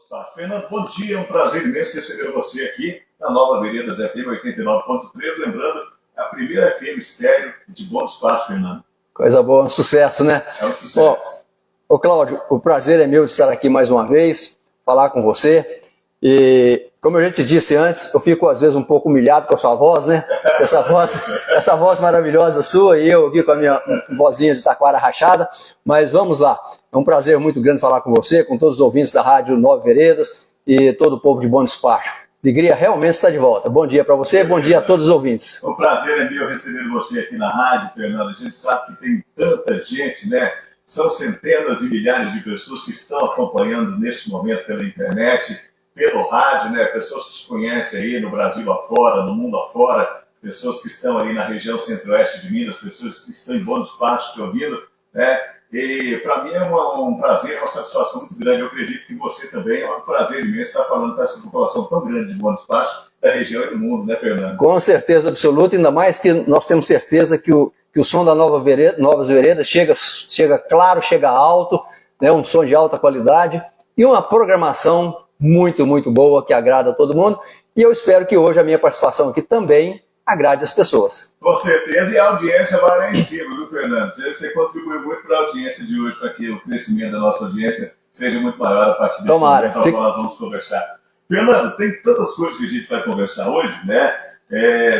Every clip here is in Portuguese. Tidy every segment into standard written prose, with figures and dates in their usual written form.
Despacho. Fernando, bom dia, é um prazer imenso receber você aqui na Nova Veredas FM 89.3, lembrando, a primeira FM estéreo de Bom Despacho, Fernando. Coisa boa, um sucesso, né? É um sucesso. Ô Cláudio, o prazer é meu de estar aqui mais uma vez, falar com você. E, como eu já te disse antes, eu fico às vezes um pouco humilhado com a sua voz, né? Essa voz maravilhosa sua, e eu aqui com a minha vozinha de taquara rachada. Mas vamos lá, é um prazer muito grande falar com você, com todos os ouvintes da Rádio Nova Veredas e todo o povo de Bom Despacho. Alegria realmente está de volta. Bom dia para você, bom dia a todos os ouvintes. O prazer é meu receber você aqui na rádio, Fernando. A gente sabe que tem tanta gente, né? São centenas e milhares de pessoas que estão acompanhando neste momento pela internet, pelo rádio, né? Pessoas que te conhecem aí no Brasil afora, no mundo afora, pessoas que estão aí na região centro-oeste de Minas, pessoas que estão em Bom Despacho te ouvindo, né? E para mim é um prazer, uma satisfação muito grande. Eu acredito que você também é um prazer imenso estar falando para essa população tão grande de Bom Despacho, da região e do mundo, né, Fernando? Com certeza absoluta, ainda mais que nós temos certeza que o som da Novas Veredas chega claro, chega alto, né, um som de alta qualidade e uma programação muito, muito boa que agrada a todo mundo. E eu espero que hoje a minha participação aqui também agrade as pessoas. Com certeza, e a audiência vai lá em cima, viu, Fernando? Você contribuiu muito para a audiência de hoje, para que o crescimento da nossa audiência seja muito maior a partir desse Tomara. momento, nós vamos conversar. Fernando, tem tantas coisas que a gente vai conversar hoje, né?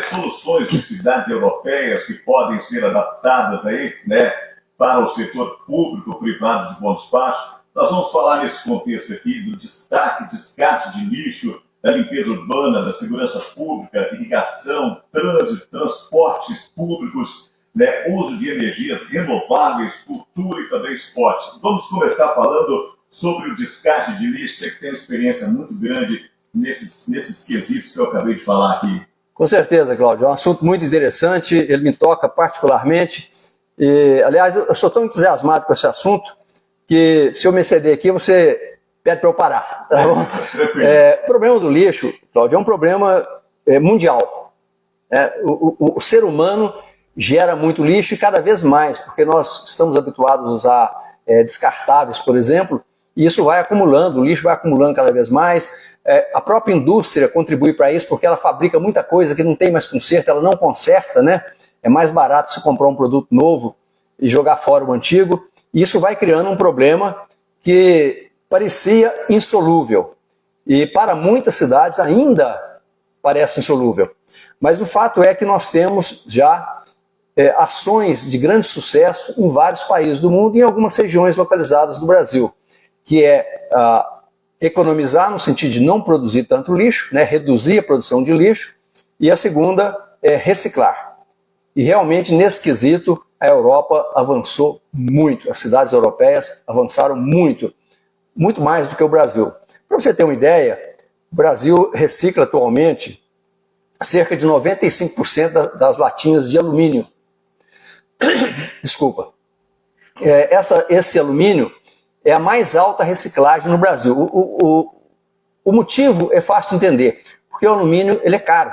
Soluções de cidades europeias que podem ser adaptadas aí, né, para o setor público, privado de Bom Despacho. Nós vamos falar nesse contexto aqui do descarte de lixo, da limpeza urbana, da segurança pública, irrigação, trânsito, transportes públicos, né, uso de energias renováveis, cultura e também esporte. Vamos começar falando sobre o descarte de lixo. Você que tem uma experiência muito grande nesses quesitos que eu acabei de falar aqui. Com certeza, Cláudio. É um assunto muito interessante, ele me toca particularmente. E, aliás, eu sou tão entusiasmado com esse assunto que, se eu me exceder aqui, você pede para eu parar. Tá bom? O problema do lixo, Cláudio, é um problema mundial. O ser humano gera muito lixo e cada vez mais, porque nós estamos habituados a usar descartáveis, por exemplo, e isso vai acumulando, o lixo vai acumulando cada vez mais. A própria indústria contribui para isso, porque ela fabrica muita coisa que não tem mais conserto, ela não conserta, né? É mais barato você comprar um produto novo e jogar fora o antigo. E isso vai criando um problema que parecia insolúvel. E para muitas cidades ainda parece insolúvel. Mas o fato é que nós temos já ações de grande sucesso em vários países do mundo e em algumas regiões localizadas do Brasil, que é economizar no sentido de não produzir tanto lixo, né, reduzir a produção de lixo, e a segunda é reciclar. E realmente nesse quesito a Europa avançou muito, as cidades europeias avançaram muito, muito mais do que o Brasil. Para você ter uma ideia, o Brasil recicla atualmente cerca de 95% das latinhas de alumínio. Desculpa. Esse alumínio é a mais alta reciclagem no Brasil. O motivo é fácil de entender, porque o alumínio ele é caro.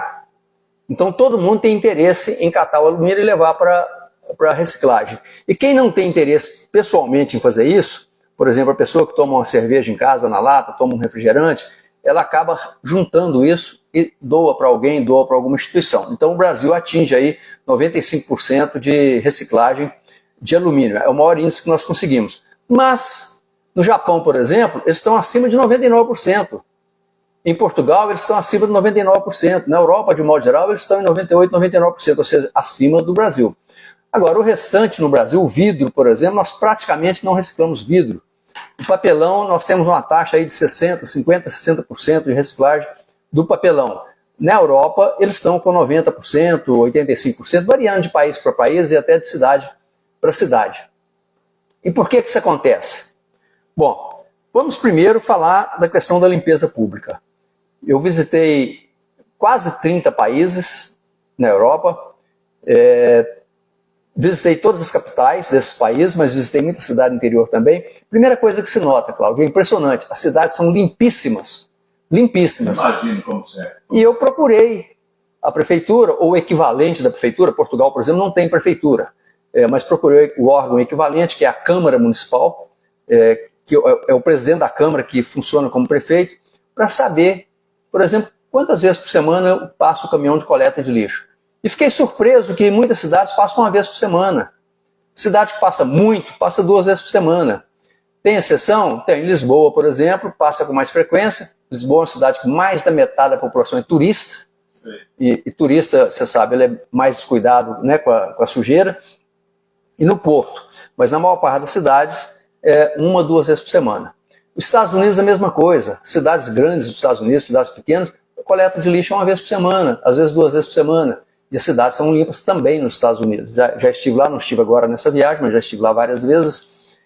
Então todo mundo tem interesse em catar o alumínio e levar para reciclagem. E quem não tem interesse pessoalmente em fazer isso, por exemplo, a pessoa que toma uma cerveja em casa na lata, toma um refrigerante, ela acaba juntando isso e doa para alguém, doa para alguma instituição. Então o Brasil atinge aí 95% de reciclagem de alumínio. É o maior índice que nós conseguimos. Mas no Japão, por exemplo, eles estão acima de 99%. Em Portugal, eles estão acima de 99%. Na Europa, de modo geral, eles estão em 98%, 99%, ou seja, acima do Brasil. Agora, o restante no Brasil, o vidro, por exemplo, nós praticamente não reciclamos vidro. O papelão, nós temos uma taxa aí de 60%, 50%, 60% de reciclagem do papelão. Na Europa, eles estão com 90%, 85%, variando de país para país e até de cidade para cidade. E por que isso acontece? Bom, vamos primeiro falar da questão da limpeza pública. Eu visitei quase 30 países na Europa, visitei todas as capitais desses países, mas visitei muita cidade interior também. Primeira coisa que se nota, Cláudio, é impressionante, as cidades são limpíssimas. Limpíssimas. Imagino como é. E eu procurei a prefeitura, ou o equivalente da prefeitura. Portugal, por exemplo, não tem prefeitura, mas procurei o órgão equivalente, que é a Câmara Municipal, que é o presidente da Câmara que funciona como prefeito, para saber, por exemplo, quantas vezes por semana passa o caminhão de coleta de lixo. E fiquei surpreso que muitas cidades passam uma vez por semana. Cidade que passa muito, passa 2 vezes por semana. Tem exceção? Tem. Lisboa, por exemplo, passa com mais frequência. Lisboa é uma cidade que mais da metade da população é turista. E turista, você sabe, ele é mais descuidado, né, com a sujeira. E no Porto. Mas na maior parte das cidades, é 1 ou 2 vezes por semana. Os Estados Unidos é a mesma coisa. Cidades grandes dos Estados Unidos, cidades pequenas, a coleta de lixo é 1 vez por semana, às vezes 2 vezes por semana. E as cidades são limpas também nos Estados Unidos. Já estive lá, não estive agora nessa viagem, mas já estive lá várias vezes.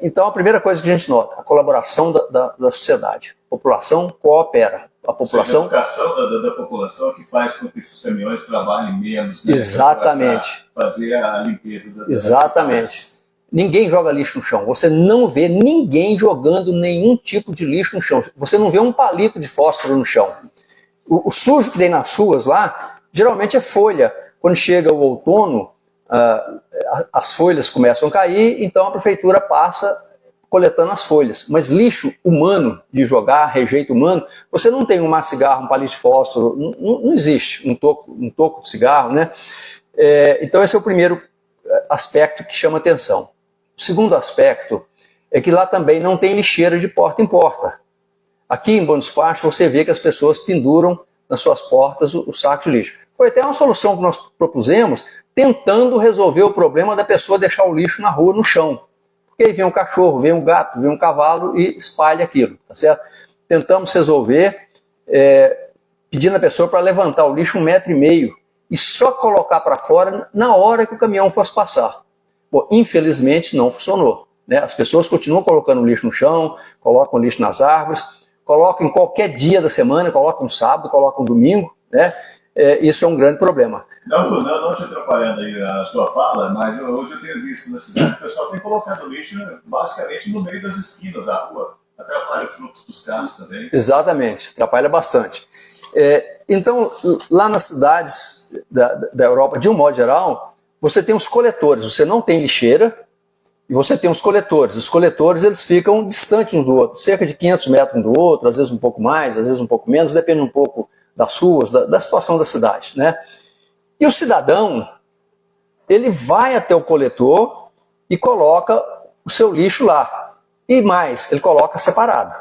Então, a primeira coisa que a gente nota, a colaboração da sociedade. A população coopera. A população... A educação da população que faz com que esses caminhões trabalhem menos. Né? Exatamente. Para fazer a limpeza Exatamente. Ninguém joga lixo no chão. Você não vê ninguém jogando nenhum tipo de lixo no chão. Você não vê um palito de fósforo no chão. O sujo que tem nas ruas lá, geralmente é folha. Quando chega o outono, as folhas começam a cair, então a prefeitura passa coletando as folhas. Mas lixo humano, de jogar, rejeito humano, você não tem um maço de cigarro, um palito de fósforo, não existe um toco de cigarro, né? Então esse é o primeiro aspecto que chama atenção. O segundo aspecto é que lá também não tem lixeira de porta em porta. Aqui em Buenos Aires você vê que as pessoas penduram nas suas portas o saco de lixo. Foi até uma solução que nós propusemos, tentando resolver o problema da pessoa deixar o lixo na rua, no chão. Porque aí vem um cachorro, vem um gato, vem um cavalo e espalha aquilo, tá certo? Tentamos resolver pedindo à pessoa para levantar o lixo 1,5 metro e só colocar para fora na hora que o caminhão fosse passar. Bom, infelizmente não funcionou, né? As pessoas continuam colocando lixo no chão, colocam lixo nas árvores, colocam em qualquer dia da semana, colocam sábado, colocam domingo, né? Isso é um grande problema. Não te atrapalhando aí a sua fala, mas hoje eu tenho visto na cidade, o pessoal tem colocado lixo basicamente no meio das esquinas da rua. Atrapalha o fluxo dos carros também. Exatamente, atrapalha bastante. Então, lá nas cidades da Europa, de um modo geral, você tem os coletores, você não tem lixeira, e você tem os coletores. Os coletores, eles ficam distantes uns do outro, cerca de 500 metros um do outro, às vezes um pouco mais, às vezes um pouco menos, depende um pouco das ruas, da situação da cidade, né? E o cidadão, ele vai até o coletor e coloca o seu lixo lá. E mais, ele coloca separado.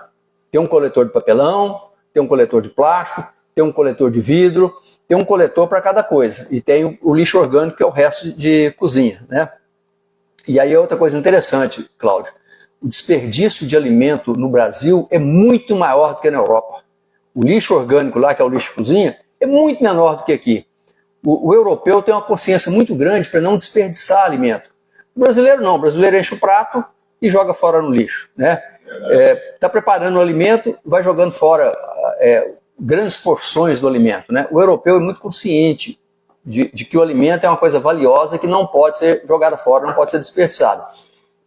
Tem um coletor de papelão, tem um coletor de plástico, tem um coletor de vidro, tem um coletor para cada coisa. E tem o lixo orgânico, que é o resto de cozinha, né? E aí outra coisa interessante, Cláudio, o desperdício de alimento no Brasil é muito maior do que na Europa. O lixo orgânico lá, que é o lixo de cozinha, é muito menor do que aqui. O europeu tem uma consciência muito grande para não desperdiçar alimento. O brasileiro não, o brasileiro enche o prato e joga fora no lixo, né? Está preparando o alimento, vai jogando fora grandes porções do alimento, né? O europeu é muito consciente de que o alimento é uma coisa valiosa que não pode ser jogada fora, não pode ser desperdiçada.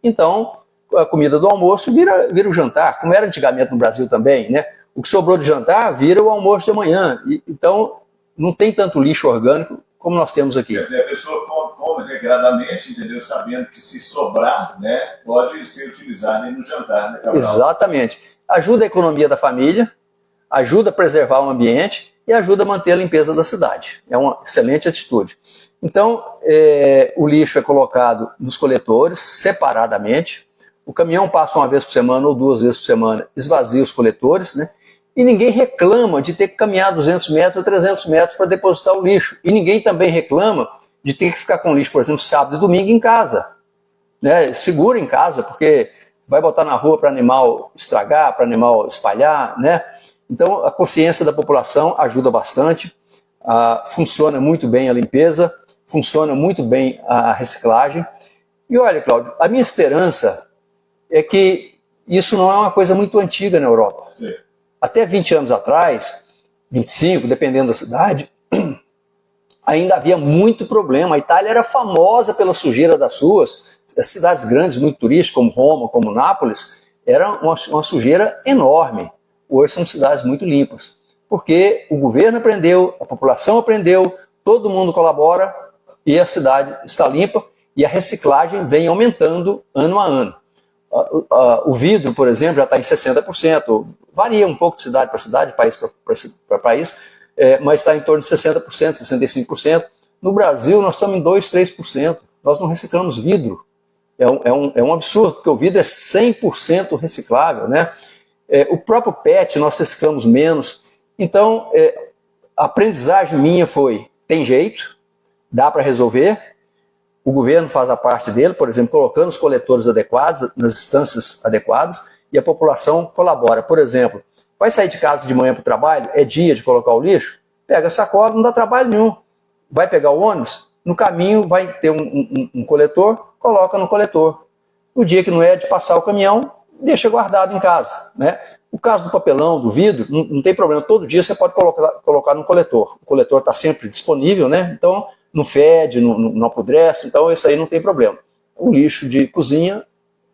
Então, a comida do almoço vira o jantar, como era antigamente no Brasil também, né? O que sobrou de jantar vira o almoço de amanhã. Então, não tem tanto lixo orgânico como nós temos aqui. Quer dizer, a pessoa come regradamente, entendeu? Sabendo que se sobrar, né, pode ser utilizado no jantar, né, Cabral? Exatamente. Ajuda a economia da família, ajuda a preservar o ambiente e ajuda a manter a limpeza da cidade. É uma excelente atitude. Então, o lixo é colocado nos coletores separadamente. O caminhão passa 1 vez por semana ou 2 vezes por semana, esvazia os coletores, né? E ninguém reclama de ter que caminhar 200 metros ou 300 metros para depositar o lixo. E ninguém também reclama de ter que ficar com lixo, por exemplo, sábado e domingo em casa, né? Segura em casa, porque vai botar na rua para animal estragar, para animal espalhar, né? Então, a consciência da população ajuda bastante, funciona muito bem a limpeza, funciona muito bem a reciclagem. E olha, Cláudio, a minha esperança é que isso não é uma coisa muito antiga na Europa. Sim. Até 20 anos atrás, 25, dependendo da cidade, ainda havia muito problema. A Itália era famosa pela sujeira das ruas. As cidades grandes, muito turísticas, como Roma, como Nápoles, era uma sujeira enorme. Hoje são cidades muito limpas. Porque o governo aprendeu, a população aprendeu, todo mundo colabora e a cidade está limpa e a reciclagem vem aumentando ano a ano. O vidro, por exemplo, já está em 60%. Varia um pouco de cidade para cidade, país para país, mas está em torno de 60%, 65%. No Brasil, nós estamos em 2%, 3%. Nós não reciclamos vidro. É um absurdo, porque o vidro é 100% reciclável, né? O próprio PET nós reciclamos menos. Então, a aprendizagem minha foi, tem jeito, dá para resolver. O governo faz a parte dele, por exemplo, colocando os coletores adequados, nas instâncias adequadas, e a população colabora. Por exemplo, vai sair de casa de manhã para o trabalho, é dia de colocar o lixo, pega a sacola, não dá trabalho nenhum. Vai pegar o ônibus, no caminho vai ter um coletor, coloca no coletor. No dia que não é de passar o caminhão, deixa guardado em casa, né? O caso do papelão, do vidro, não tem problema. Todo dia você pode colocar no coletor. O coletor está sempre disponível, né? Então não fede, não apodrece, então isso aí não tem problema. O lixo de cozinha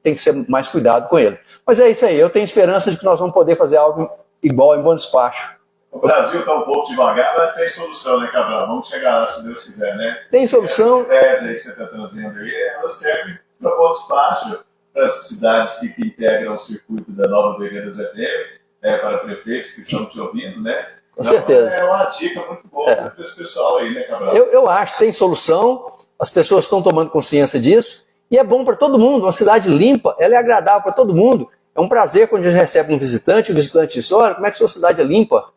tem que ser mais cuidado com ele. Mas é isso aí, eu tenho esperança de que nós vamos poder fazer algo igual em Bom Despacho. O Brasil está um pouco devagar, mas tem solução, né, Cabral? Vamos chegar lá, se Deus quiser, né? Tem solução. Essa tese aí que você está trazendo aí, ela serve para Bom Despacho, para as cidades que integram o circuito da Nova Veredas FM, para prefeitos que estão te ouvindo, né? Com certeza. É uma dica muito boa para esse pessoal aí, né, Cabral? Eu acho que tem solução, as pessoas estão tomando consciência disso, e é bom para todo mundo. Uma cidade limpa, ela é agradável para todo mundo. É um prazer quando a gente recebe um visitante, o visitante diz, olha, como é que sua cidade é limpa?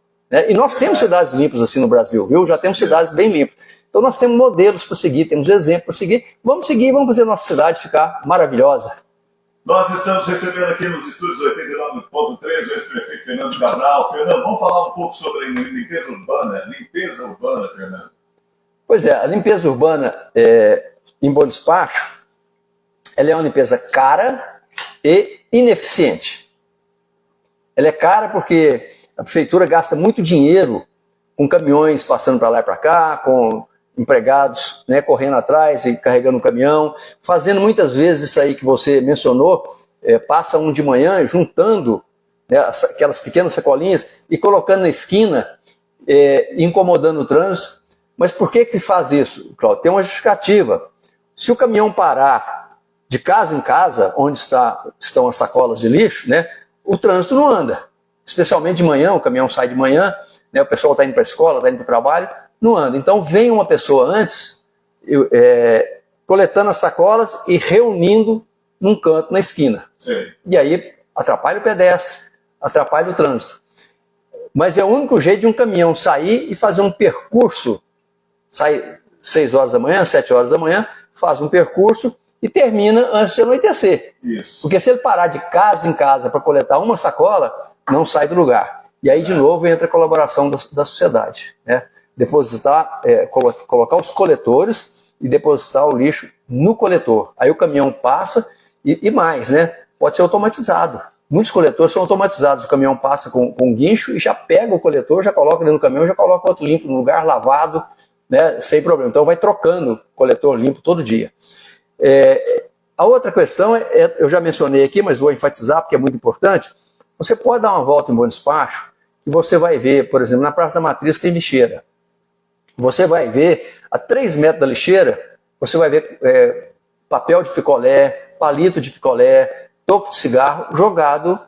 E nós temos cidades limpas assim no Brasil, viu? Já temos cidades bem limpas. Então nós temos modelos para seguir, temos exemplos para seguir. Vamos seguir, vamos fazer a nossa cidade ficar maravilhosa. Nós estamos recebendo aqui nos estúdios 89.3 o ex-prefeito Fernando Cabral. Fernando, vamos falar um pouco sobre a limpeza urbana. Limpeza urbana, Fernando. Pois é, a limpeza urbana em Bom Despacho, ela é uma limpeza cara e ineficiente. Ela é cara porque a prefeitura gasta muito dinheiro com caminhões passando para lá e para cá, com empregados, né, correndo atrás e carregando o caminhão, fazendo muitas vezes isso aí que você mencionou, passa um de manhã juntando, né, aquelas pequenas sacolinhas e colocando na esquina, incomodando o trânsito. Mas por que faz isso, Cláudio? Tem uma justificativa. Se o caminhão parar de casa em casa, onde estão as sacolas de lixo, né, o trânsito não anda. Especialmente de manhã, o caminhão sai de manhã, né, o pessoal está indo para a escola, está indo para o trabalho, não anda. Então vem uma pessoa antes, coletando as sacolas e reunindo num canto na esquina. Sim. E aí atrapalha o pedestre, atrapalha o trânsito. Mas é o único jeito de um caminhão sair e fazer um percurso, sai 6 horas da manhã, 7 horas da manhã, faz um percurso e termina antes de anoitecer. Isso. Porque se ele parar de casa em casa para coletar uma sacola, não sai do lugar. E aí, de novo, entra a colaboração da sociedade, né? Depositar, colocar os coletores e depositar o lixo no coletor. Aí o caminhão passa e mais, né? Pode ser automatizado. Muitos coletores são automatizados. O caminhão passa com um guincho e já pega o coletor, já coloca dentro do caminhão, já coloca outro limpo no lugar, lavado, né? Sem problema. Então vai trocando coletor limpo todo dia. A outra questão eu já mencionei aqui, mas vou enfatizar porque é muito importante. Você pode dar uma volta em Bom Despacho e você vai ver, por exemplo, na Praça da Matriz tem lixeira. Você vai ver, a 3 metros da lixeira, você vai ver papel de picolé, palito de picolé, toco de cigarro jogado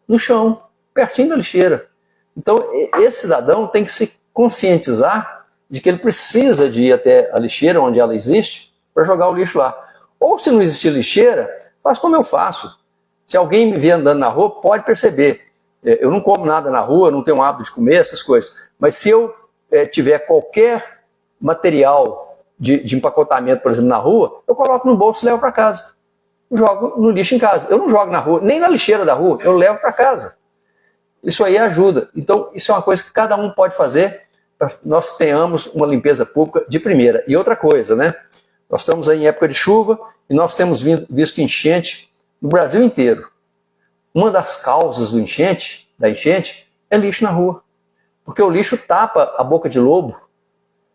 no chão, pertinho da lixeira. Então, esse cidadão tem que se conscientizar de que ele precisa de ir até a lixeira, onde ela existe, para jogar o lixo lá. Ou se não existir lixeira, faz como eu faço. Se alguém me vê andando na rua, pode perceber. Eu não como nada na rua, não tenho o hábito de comer essas coisas. Mas se eu tiver qualquer material de empacotamento, por exemplo, na rua, eu coloco no bolso e levo para casa. Jogo no lixo em casa. Eu não jogo na rua, nem na lixeira da rua, eu levo para casa. Isso aí ajuda. Então, isso é uma coisa que cada um pode fazer para que nós tenhamos uma limpeza pública de primeira. E outra coisa, né? Nós estamos aí em época de chuva e nós temos visto enchente no Brasil inteiro. Uma das causas da enchente, é lixo na rua. Porque o lixo tapa a boca de lobo.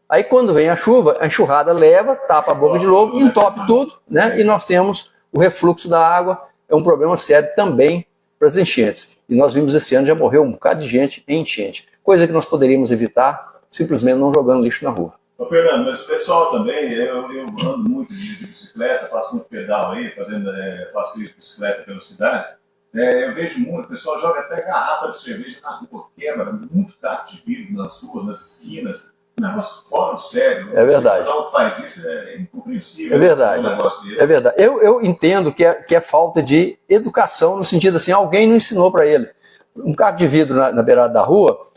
Aí quando vem a chuva, a enxurrada leva, tapa a boca de lobo, entope tudo, né? E nós temos o refluxo da água. É um problema sério também para as enchentes. E nós vimos esse ano, já morreu um bocado de gente em enchente. Coisa que nós poderíamos evitar simplesmente não jogando lixo na rua. Ô, Fernando, mas o pessoal também, eu ando muito de bicicleta, faço muito pedal aí, fazendo passeio de bicicleta pela cidade. Eu vejo muito, o pessoal joga até garrafa de cerveja na rua, quebra muito taco de vidro nas ruas, nas esquinas. Um negócio fora de sério. É verdade. O que faz isso é incompreensível. É verdade. Um negócio desse. É verdade. Eu entendo que é falta de educação, no sentido assim, alguém não ensinou para ele. Um caco de vidro na beirada da rua,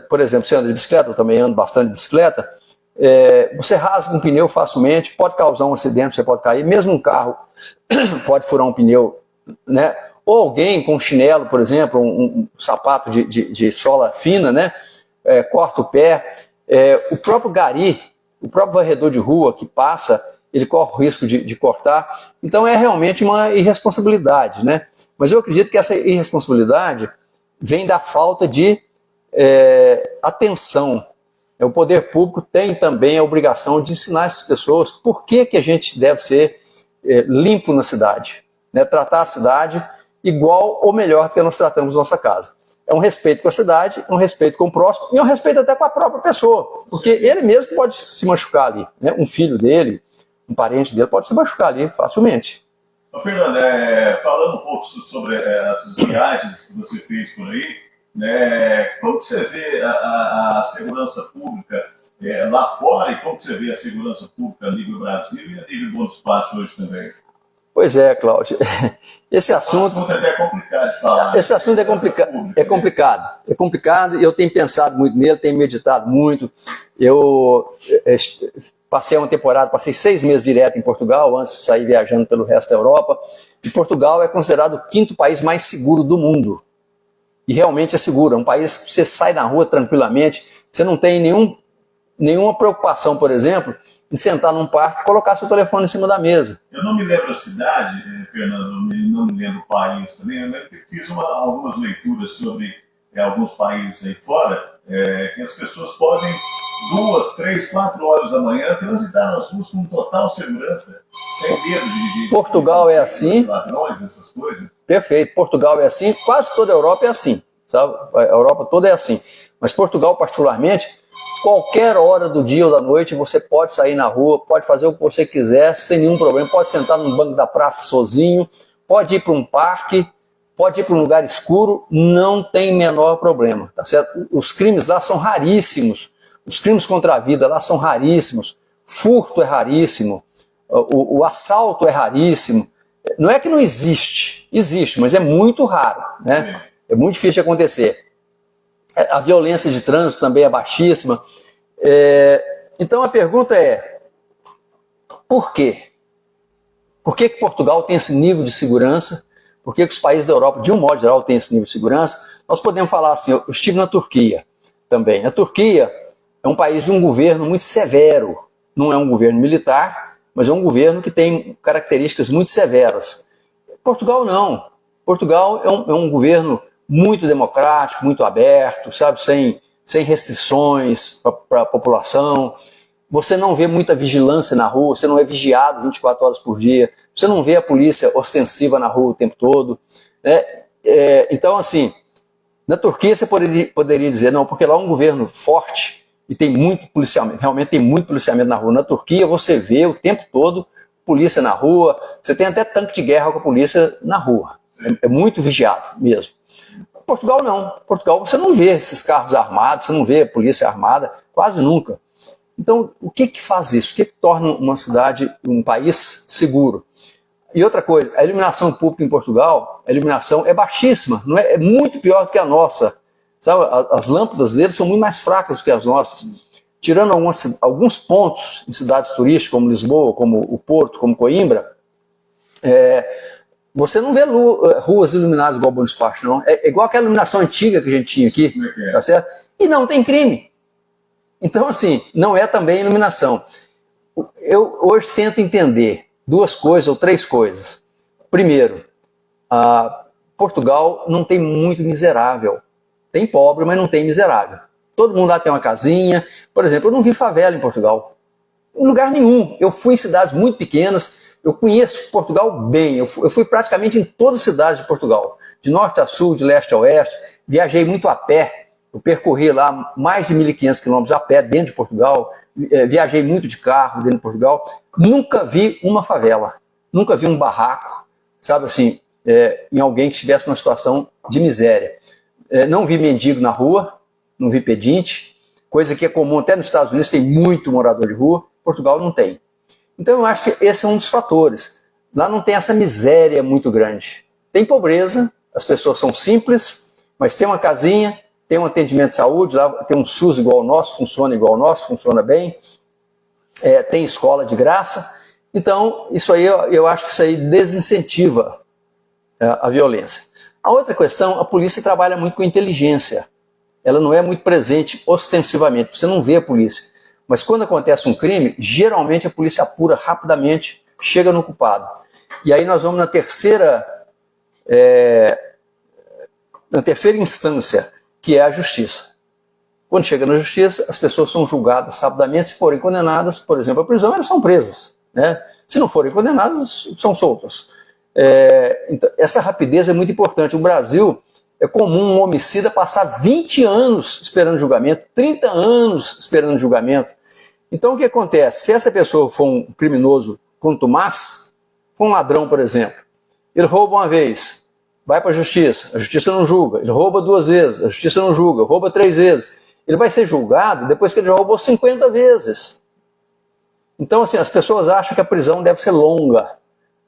por exemplo, você anda de bicicleta, eu também ando bastante de bicicleta, você rasga um pneu facilmente, pode causar um acidente, você pode cair, mesmo um carro pode furar um pneu, né? Ou alguém com chinelo, por exemplo, um sapato de sola fina, né? Corta o pé. O próprio gari, o próprio varredor de rua que passa, ele corre o risco de cortar. Então é realmente uma irresponsabilidade, né? Mas eu acredito que essa irresponsabilidade vem da falta de atenção. O poder público tem também a obrigação de ensinar essas pessoas por que a gente deve ser limpo na cidade, né? Tratar a cidade igual ou melhor do que nós tratamos nossa casa. É um respeito com a cidade, é um respeito com o próximo e é um respeito até com a própria pessoa, porque ele mesmo pode se machucar ali, né? Um filho dele, um parente dele pode se machucar ali facilmente. Ô, Fernando, falando um pouco sobre essas viagens que você fez por aí, né, como que você vê a segurança pública lá fora e como que você vê a segurança pública a nível Brasil e a nível Bom Despacho hoje também? Pois é, Cláudio. Esse assunto é até complicado de falar. Esse assunto é complicado. É complicado e eu tenho pensado muito nele, tenho meditado muito. Eu passei 6 meses direto em Portugal, antes de sair viajando pelo resto da Europa. E Portugal é considerado o 5º país mais seguro do mundo. E realmente é seguro. É um país que você sai na rua tranquilamente, você não tem nenhuma preocupação, por exemplo, em sentar num parque e colocar seu telefone em cima da mesa. Eu não me lembro a cidade, Fernando, não me lembro o país também. Eu lembro que fiz algumas leituras sobre alguns países aí fora, que as pessoas podem 2, 3, 4 horas da manhã transitar nas ruas com total segurança, sem medo de Portugal é assim. Ladrões, essas coisas. Perfeito. Portugal é assim, quase toda a Europa é assim, sabe? A Europa toda é assim. Mas Portugal, particularmente, qualquer hora do dia ou da noite você pode sair na rua, pode fazer o que você quiser sem nenhum problema, pode sentar num banco da praça sozinho, pode ir para um parque, pode ir para um lugar escuro, não tem menor problema, tá certo? Os crimes lá são raríssimos, os crimes contra a vida lá são raríssimos, furto é raríssimo, o assalto é raríssimo. Não é que não existe, mas é muito raro, né? É muito difícil de acontecer. A violência de trânsito também é baixíssima. Então a pergunta é, por quê? Por que Portugal tem esse nível de segurança? Por que os países da Europa, de um modo geral, têm esse nível de segurança? Nós podemos falar assim, eu estive na Turquia também. A Turquia é um país de um governo muito severo. Não é um governo militar, mas é um governo que tem características muito severas. Portugal não. Portugal é um governo muito democrático, muito aberto, sabe, sem restrições para a população. Você não vê muita vigilância na rua, você não é vigiado 24 horas por dia, você não vê a polícia ostensiva na rua o tempo todo. Né? Então, assim, na Turquia você poderia dizer, não, porque lá é um governo forte e tem muito policiamento, realmente tem muito policiamento na rua. Na Turquia você vê o tempo todo polícia na rua, você tem até tanque de guerra com a polícia na rua. É muito vigiado mesmo. Portugal não. Portugal você não vê esses carros armados, você não vê a polícia armada, quase nunca. Então, o que faz isso? O que torna uma cidade, um país seguro? E outra coisa, a iluminação pública em Portugal, a iluminação é baixíssima, não é muito pior do que a nossa. Sabe? As lâmpadas deles são muito mais fracas do que as nossas. Tirando alguns pontos em cidades turísticas, como Lisboa, como o Porto, como Coimbra, você não vê ruas iluminadas igual o Bom Despacho, não. É igual aquela iluminação antiga que a gente tinha aqui, tá certo? E não tem crime. Então, assim, não é também iluminação. Eu hoje tento entender 2 coisas ou 3 coisas. Primeiro, Portugal não tem muito miserável. Tem pobre, mas não tem miserável. Todo mundo lá tem uma casinha. Por exemplo, eu não vi favela em Portugal. Em lugar nenhum. Eu fui em cidades muito pequenas. Eu conheço Portugal bem. Eu fui praticamente em todas as cidades de Portugal. De norte a sul, de leste a oeste. Viajei muito a pé. Eu percorri lá mais de 1.500 quilômetros a pé dentro de Portugal, viajei muito de carro dentro de Portugal, nunca vi uma favela, nunca vi um barraco, sabe assim, em alguém que estivesse numa situação de miséria. Não vi mendigo na rua, não vi pedinte, coisa que é comum até nos Estados Unidos, tem muito morador de rua, Portugal não tem. Então eu acho que esse é um dos fatores. Lá não tem essa miséria muito grande. Tem pobreza, as pessoas são simples, mas tem uma casinha, tem um atendimento de saúde, lá tem um SUS igual ao nosso, funciona igual ao nosso, funciona bem, tem escola de graça. Então, isso aí, eu acho que isso aí desincentiva a violência. A outra questão, a polícia trabalha muito com inteligência. Ela não é muito presente ostensivamente, você não vê a polícia. Mas quando acontece um crime, geralmente a polícia apura rapidamente, chega no culpado. E aí nós vamos na terceira instância, que é a justiça. Quando chega na justiça, as pessoas são julgadas rapidamente. Se forem condenadas, por exemplo, à prisão, elas são presas, né? Se não forem condenadas, são soltas. Então, essa rapidez é muito importante. O Brasil, é comum um homicida passar 20 anos esperando julgamento, 30 anos esperando julgamento. Então o que acontece? Se essa pessoa for um criminoso contumaz, for um ladrão, por exemplo, ele rouba uma vez, vai para a justiça não julga. Ele rouba 2 vezes, a justiça não julga. Rouba 3 vezes. Ele vai ser julgado depois que ele já roubou 50 vezes. Então, assim, as pessoas acham que a prisão deve ser longa,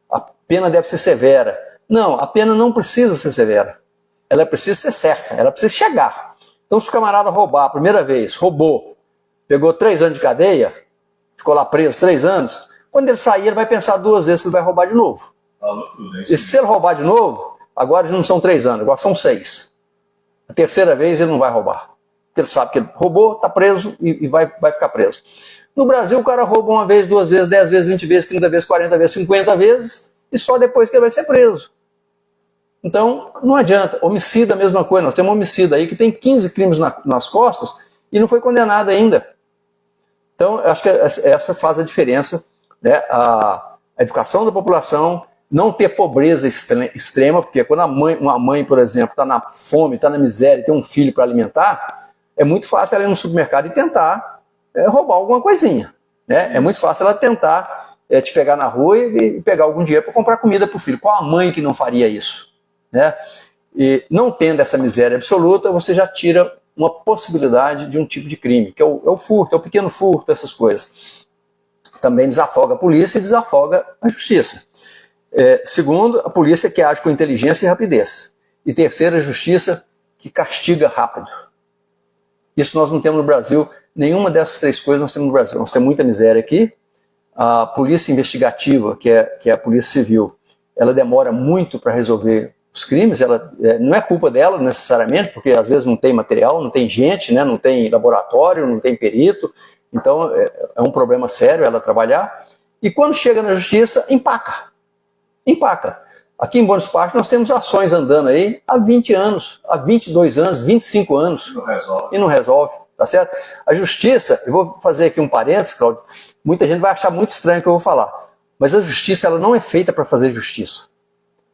a pena deve ser severa. Não, a pena não precisa ser severa. Ela precisa ser certa, ela precisa chegar. Então, se o camarada roubar a primeira vez, roubou, pegou 3 anos de cadeia, ficou lá preso 3 anos, quando ele sair, ele vai pensar 2 vezes se ele vai roubar de novo. E se ele roubar de novo, agora não são 3 anos, agora são 6. A terceira vez ele não vai roubar. Porque ele sabe que ele roubou, está preso e vai ficar preso. No Brasil, o cara rouba 1 vez, 2 vezes, 10 vezes, 20 vezes, 30 vezes, 40 vezes, 50 vezes, e só depois que ele vai ser preso. Então, não adianta. Homicida, a mesma coisa. Nós temos um homicida aí que tem 15 crimes nas costas e não foi condenado ainda. Então, eu acho que essa faz a diferença, né? A educação da população, não ter pobreza extrema, porque quando uma mãe, por exemplo, está na fome, está na miséria, tem um filho para alimentar, é muito fácil ela ir no supermercado e tentar roubar alguma coisinha. Né? É muito fácil ela tentar te pegar na rua e pegar algum dinheiro para comprar comida para o filho. Qual a mãe que não faria isso? Né? E não tendo essa miséria absoluta, você já tira uma possibilidade de um tipo de crime, que é o furto, é o pequeno furto, essas coisas. Também desafoga a polícia e desafoga a justiça. Segundo, a polícia que age com inteligência e rapidez. E terceiro, a justiça que castiga rápido. Isso nós não temos no Brasil, nenhuma dessas 3 coisas nós temos no Brasil. Nós temos muita miséria aqui. A polícia investigativa, que é a polícia civil, ela demora muito para resolver os crimes. Ela não é culpa dela necessariamente, porque às vezes não tem material, não tem gente, né, não tem laboratório, não tem perito. Então é um problema sério ela trabalhar. E quando chega na justiça, empaca. Aqui em Buenos Aires nós temos ações andando aí há 20 anos, há 22 anos, 25 anos. E não resolve, tá certo? A justiça, eu vou fazer aqui um parênteses, Cláudio, muita gente vai achar muito estranho o que eu vou falar, mas a justiça ela não é feita para fazer justiça.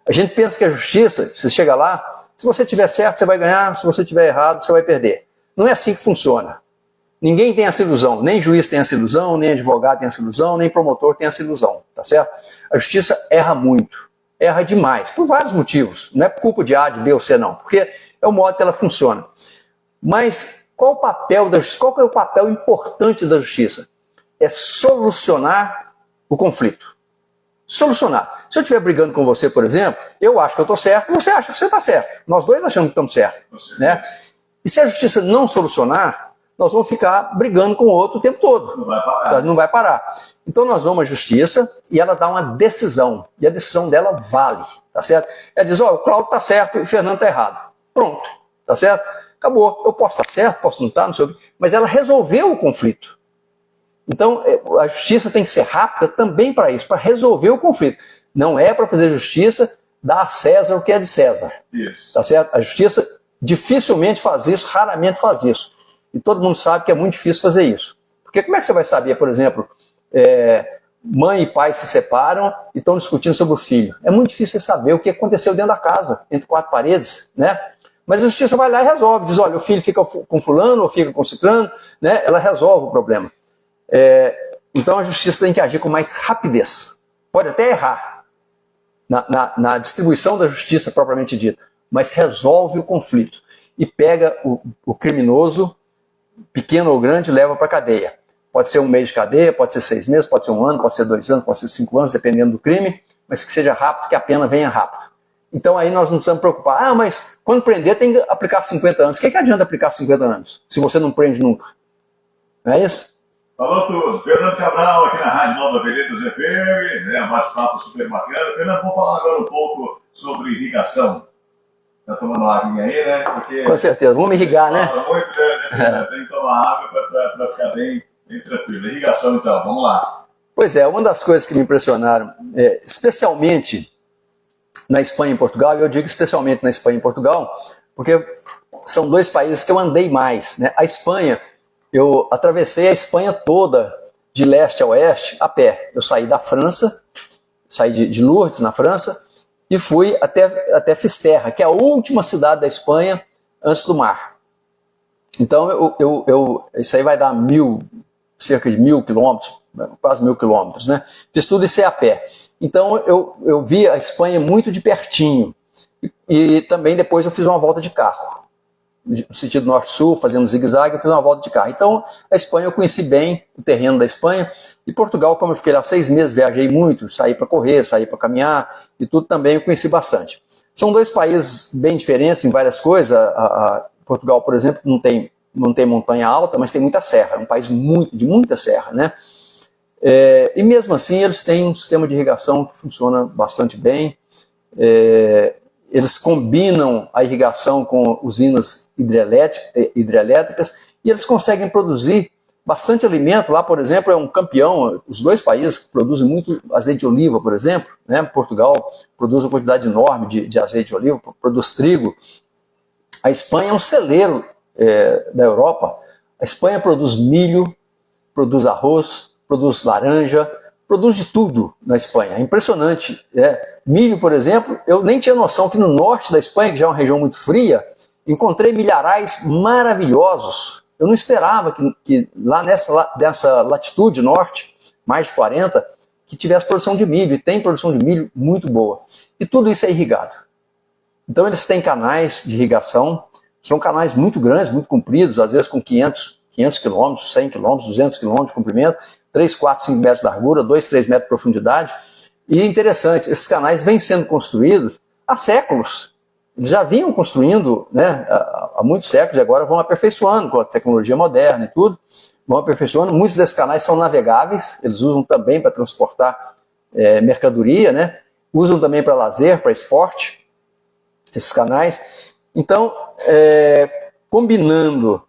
A gente pensa que a justiça, você chega lá, se você tiver certo você vai ganhar, se você tiver errado você vai perder. Não é assim que funciona. Ninguém tem essa ilusão, nem juiz tem essa ilusão, nem advogado tem essa ilusão, nem promotor tem essa ilusão, tá certo? A justiça erra muito, erra demais, por vários motivos. Não é por culpa de A, de B ou C não, porque é o modo que ela funciona. Mas qual o papel da justiça? Qual que é o papel importante da justiça? É solucionar o conflito. Solucionar. Se eu estiver brigando com você, por exemplo, eu acho que eu estou certo, você acha que você está certo. Nós dois achamos que estamos certos. Né? E se a justiça não solucionar, nós vamos ficar brigando com o outro o tempo todo. Não vai parar. Então nós vamos à justiça e ela dá uma decisão. E a decisão dela vale. Tá certo? Ela diz, o Cláudio está certo e o Fernando está errado. Pronto. Tá certo? Acabou. Eu posso estar certo, posso não estar, não sei o quê. Mas ela resolveu o conflito. Então a justiça tem que ser rápida também para isso, para resolver o conflito. Não é para fazer justiça, dar a César o que é de César. Isso. Tá certo? A justiça dificilmente faz isso, raramente faz isso. E todo mundo sabe que é muito difícil fazer isso. Porque como é que você vai saber, por exemplo, mãe e pai se separam e estão discutindo sobre o filho? É muito difícil você saber o que aconteceu dentro da casa, entre 4 paredes, né? Mas a justiça vai lá e resolve, diz, olha, o filho fica com fulano ou fica com ciclano, né? Ela resolve o problema. Então a justiça tem que agir com mais rapidez. Pode até errar na distribuição da justiça propriamente dita, mas resolve o conflito e pega o criminoso, pequeno ou grande, e leva para a cadeia. Pode ser um mês de cadeia, pode ser 6 meses, pode ser 1 ano, pode ser 2 anos, pode ser 5 anos, dependendo do crime, mas que seja rápido, que a pena venha rápido. Então aí nós não precisamos preocupar, mas quando prender tem que aplicar 50 anos. O que adianta aplicar 50 anos, se você não prende nunca? Não é isso? Falou tudo. Fernando Cabral, aqui na Rádio Nova Avenida FM, né? Um bate-papo super bacana. Fernando, vamos falar agora um pouco sobre irrigação. Tá tomando uma aguinha aí, né? Porque com certeza, vamos irrigar, né? Muito, né? Tem que tomar água para ficar bem tranquilo. Irrigação, então, vamos lá. Pois é, uma das coisas que me impressionaram, especialmente na Espanha e Portugal, e eu digo especialmente na Espanha e Portugal, porque são 2 países que eu andei mais, né? A Espanha, eu atravessei a Espanha toda, de leste a oeste, a pé. Eu saí da França, saí de Lourdes, na França, e fui até Fisterra, que é a última cidade da Espanha antes do mar. Então, isso aí vai dar cerca de 1.000 quilômetros, quase 1.000 quilômetros, né? Fiz tudo isso a pé. Então, eu vi a Espanha muito de pertinho. E também depois eu fiz uma volta de carro. No sentido norte-sul, fazendo zigue-zague, eu fiz uma volta de carro. Então, a Espanha eu conheci bem o terreno da Espanha. E Portugal, como eu fiquei lá 6 meses, viajei muito, saí para correr, saí para caminhar, e tudo também eu conheci bastante. São 2 países bem diferentes em várias coisas. Portugal, por exemplo, não tem montanha alta, mas tem muita serra. É um país de muita serra, né? E mesmo assim, eles têm um sistema de irrigação que funciona bastante bem. Eles combinam a irrigação com usinas hidrelétricas e eles conseguem produzir bastante alimento. Lá, por exemplo, é um campeão, os 2 países produzem muito azeite de oliva, por exemplo, né? Portugal produz uma quantidade enorme de azeite de oliva, produz trigo. A Espanha é um celeiro da Europa. A Espanha produz milho, produz arroz, produz laranja, produz de tudo na Espanha. É impressionante. Milho, por exemplo, eu nem tinha noção que no norte da Espanha, que já é uma região muito fria, encontrei milharais maravilhosos. Eu não esperava que lá nessa latitude norte, mais de 40, que tivesse produção de milho. E tem produção de milho muito boa. E tudo isso é irrigado. Então eles têm canais de irrigação, são canais muito grandes, muito compridos, às vezes com 500 quilômetros, 100 quilômetros, 200 quilômetros de comprimento, 3, 4, 5 metros de largura, 2, 3 metros de profundidade. E é interessante, esses canais vêm sendo construídos há séculos. Eles já vinham construindo, né, há muitos séculos, e agora vão aperfeiçoando com a tecnologia moderna e tudo, vão aperfeiçoando. Muitos desses canais são navegáveis, eles usam também para transportar mercadoria, né, usam também para lazer, para esporte, esses canais. Então, combinando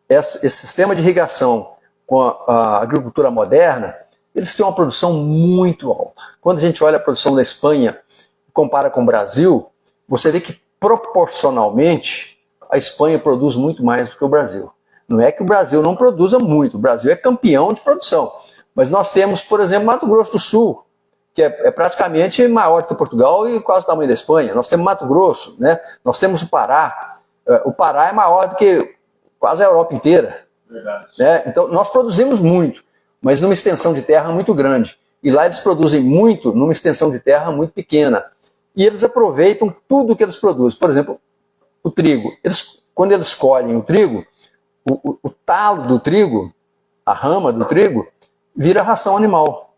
esse sistema de irrigação com a agricultura moderna, eles têm uma produção muito alta. Quando a gente olha a produção da Espanha e compara com o Brasil, você vê que proporcionalmente a Espanha produz muito mais do que o Brasil. Não é que o Brasil não produza muito, o Brasil é campeão de produção. Mas nós temos, por exemplo, Mato Grosso do Sul, que é praticamente maior que Portugal e quase o tamanho da Espanha. Nós temos Mato Grosso, né? Nós temos o Pará. O Pará é maior do que quase a Europa inteira. Verdade. Né? Então, nós produzimos muito, mas numa extensão de terra muito grande. E lá eles produzem muito numa extensão de terra muito pequena. E eles aproveitam tudo que eles produzem. Por exemplo, o trigo. Quando eles colhem o trigo, o talo do trigo, a rama do trigo, vira ração animal.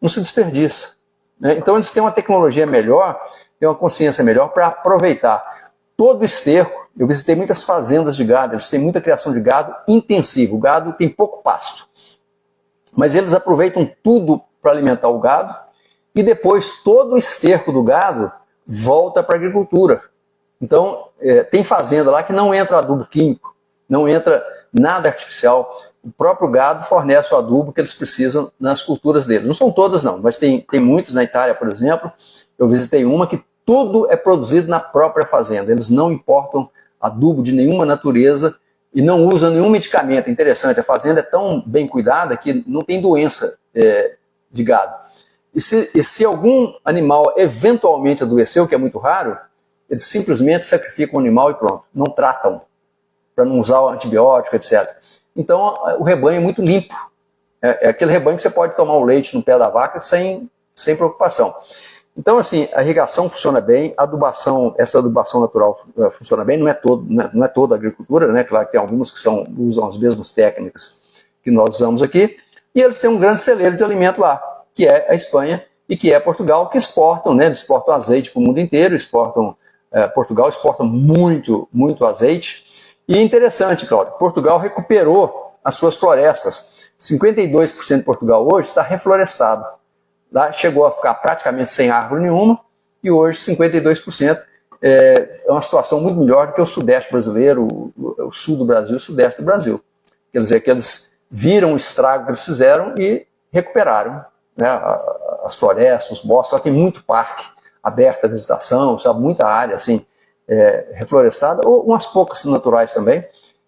Não se desperdiça. Né? Então eles têm uma tecnologia melhor, têm uma consciência melhor para aproveitar todo o esterco. Eu visitei muitas fazendas de gado, eles têm muita criação de gado intensivo. O gado tem pouco pasto. Mas eles aproveitam tudo para alimentar o gado e depois todo o esterco do gado volta para a agricultura. Então, tem fazenda lá que não entra adubo químico, não entra nada artificial. O próprio gado fornece o adubo que eles precisam nas culturas deles. Não são todas não, mas tem muitas na Itália, por exemplo. Eu visitei uma que tudo é produzido na própria fazenda. Eles não importam adubo de nenhuma natureza e não usam nenhum medicamento. Interessante, a fazenda é tão bem cuidada que não tem doença de gado. E se algum animal eventualmente adoeceu, que é muito raro, eles simplesmente sacrificam o animal e pronto, não tratam, para não usar o antibiótico, etc. Então o rebanho é muito limpo, é aquele rebanho que você pode tomar o leite no pé da vaca sem preocupação. Então, assim, a irrigação funciona bem, essa adubação natural funciona bem, não é toda a agricultura, né? Claro que tem algumas que usam as mesmas técnicas que nós usamos aqui, e eles têm um grande celeiro de alimento lá, que é a Espanha e que é Portugal, que exportam, né? Eles exportam azeite para o mundo inteiro, Portugal exporta muito, muito azeite. E é interessante, Cláudio, Portugal recuperou as suas florestas. 52% de Portugal hoje está reflorestado. Lá chegou a ficar praticamente sem árvore nenhuma, e hoje 52%. É uma situação muito melhor do que o sudeste brasileiro, o sul do Brasil, o sudeste do Brasil. Quer dizer, que eles viram o estrago que eles fizeram e recuperaram, né, as florestas, os bosques. Lá tem muito parque aberto à visitação, sabe, muita área assim, reflorestada, ou umas poucas naturais também,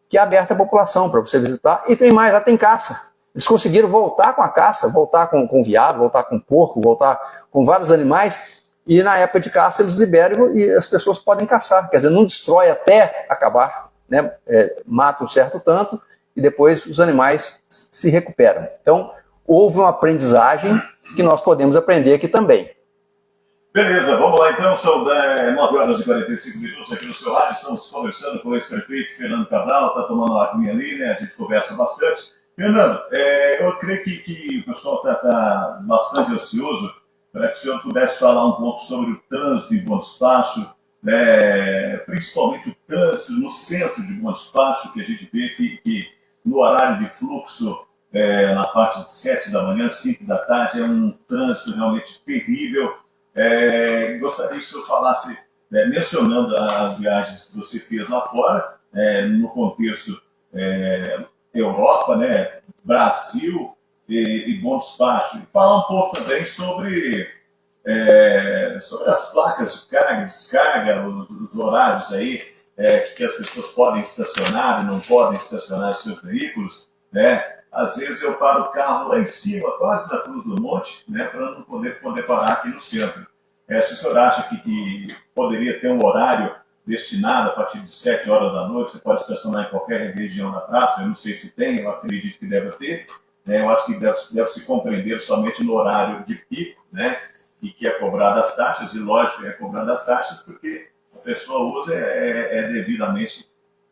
que é aberta à população para você visitar. E tem mais, lá tem caça. Eles conseguiram voltar com a caça, voltar com veado, voltar com porco, voltar com vários animais, e na época de caça eles liberam e as pessoas podem caçar. Quer dizer, não destrói até acabar, né? Mata um certo tanto e depois os animais se recuperam. Então, houve uma aprendizagem que nós podemos aprender aqui também. Beleza, vamos lá então, são 9 horas e 45 minutos aqui no seu rádio, estamos conversando com o ex-prefeito Fernando Cabral, está tomando uma aguinha ali, né? A gente conversa bastante. Fernando, eu creio que o pessoal está bastante ansioso para que o senhor pudesse falar um pouco sobre o trânsito em Bom Despacho, principalmente o trânsito no centro de Bom Despacho, que a gente vê que no horário de fluxo, na parte de 7 da manhã, 5 da tarde, é um trânsito realmente terrível. Gostaria que o senhor falasse, mencionando as viagens que você fez lá fora, no contexto Europa, né, Brasil e Bom Despacho. E falar um pouco também sobre as placas de carga e descarga, os horários aí que as pessoas podem estacionar e não podem estacionar os seus veículos, né? Às vezes eu paro o carro lá em cima, quase na Cruz do Monte, né, para não poder parar aqui no centro. Se o senhor acha que poderia ter um horário destinado a partir de 7 horas da noite, você pode estacionar em qualquer região da praça, eu não sei se tem, eu acredito que deve ter, né, eu acho que deve se compreender somente no horário de pico, né, e que é cobrado as taxas, e lógico é cobrado as taxas porque a pessoa usa, devidamente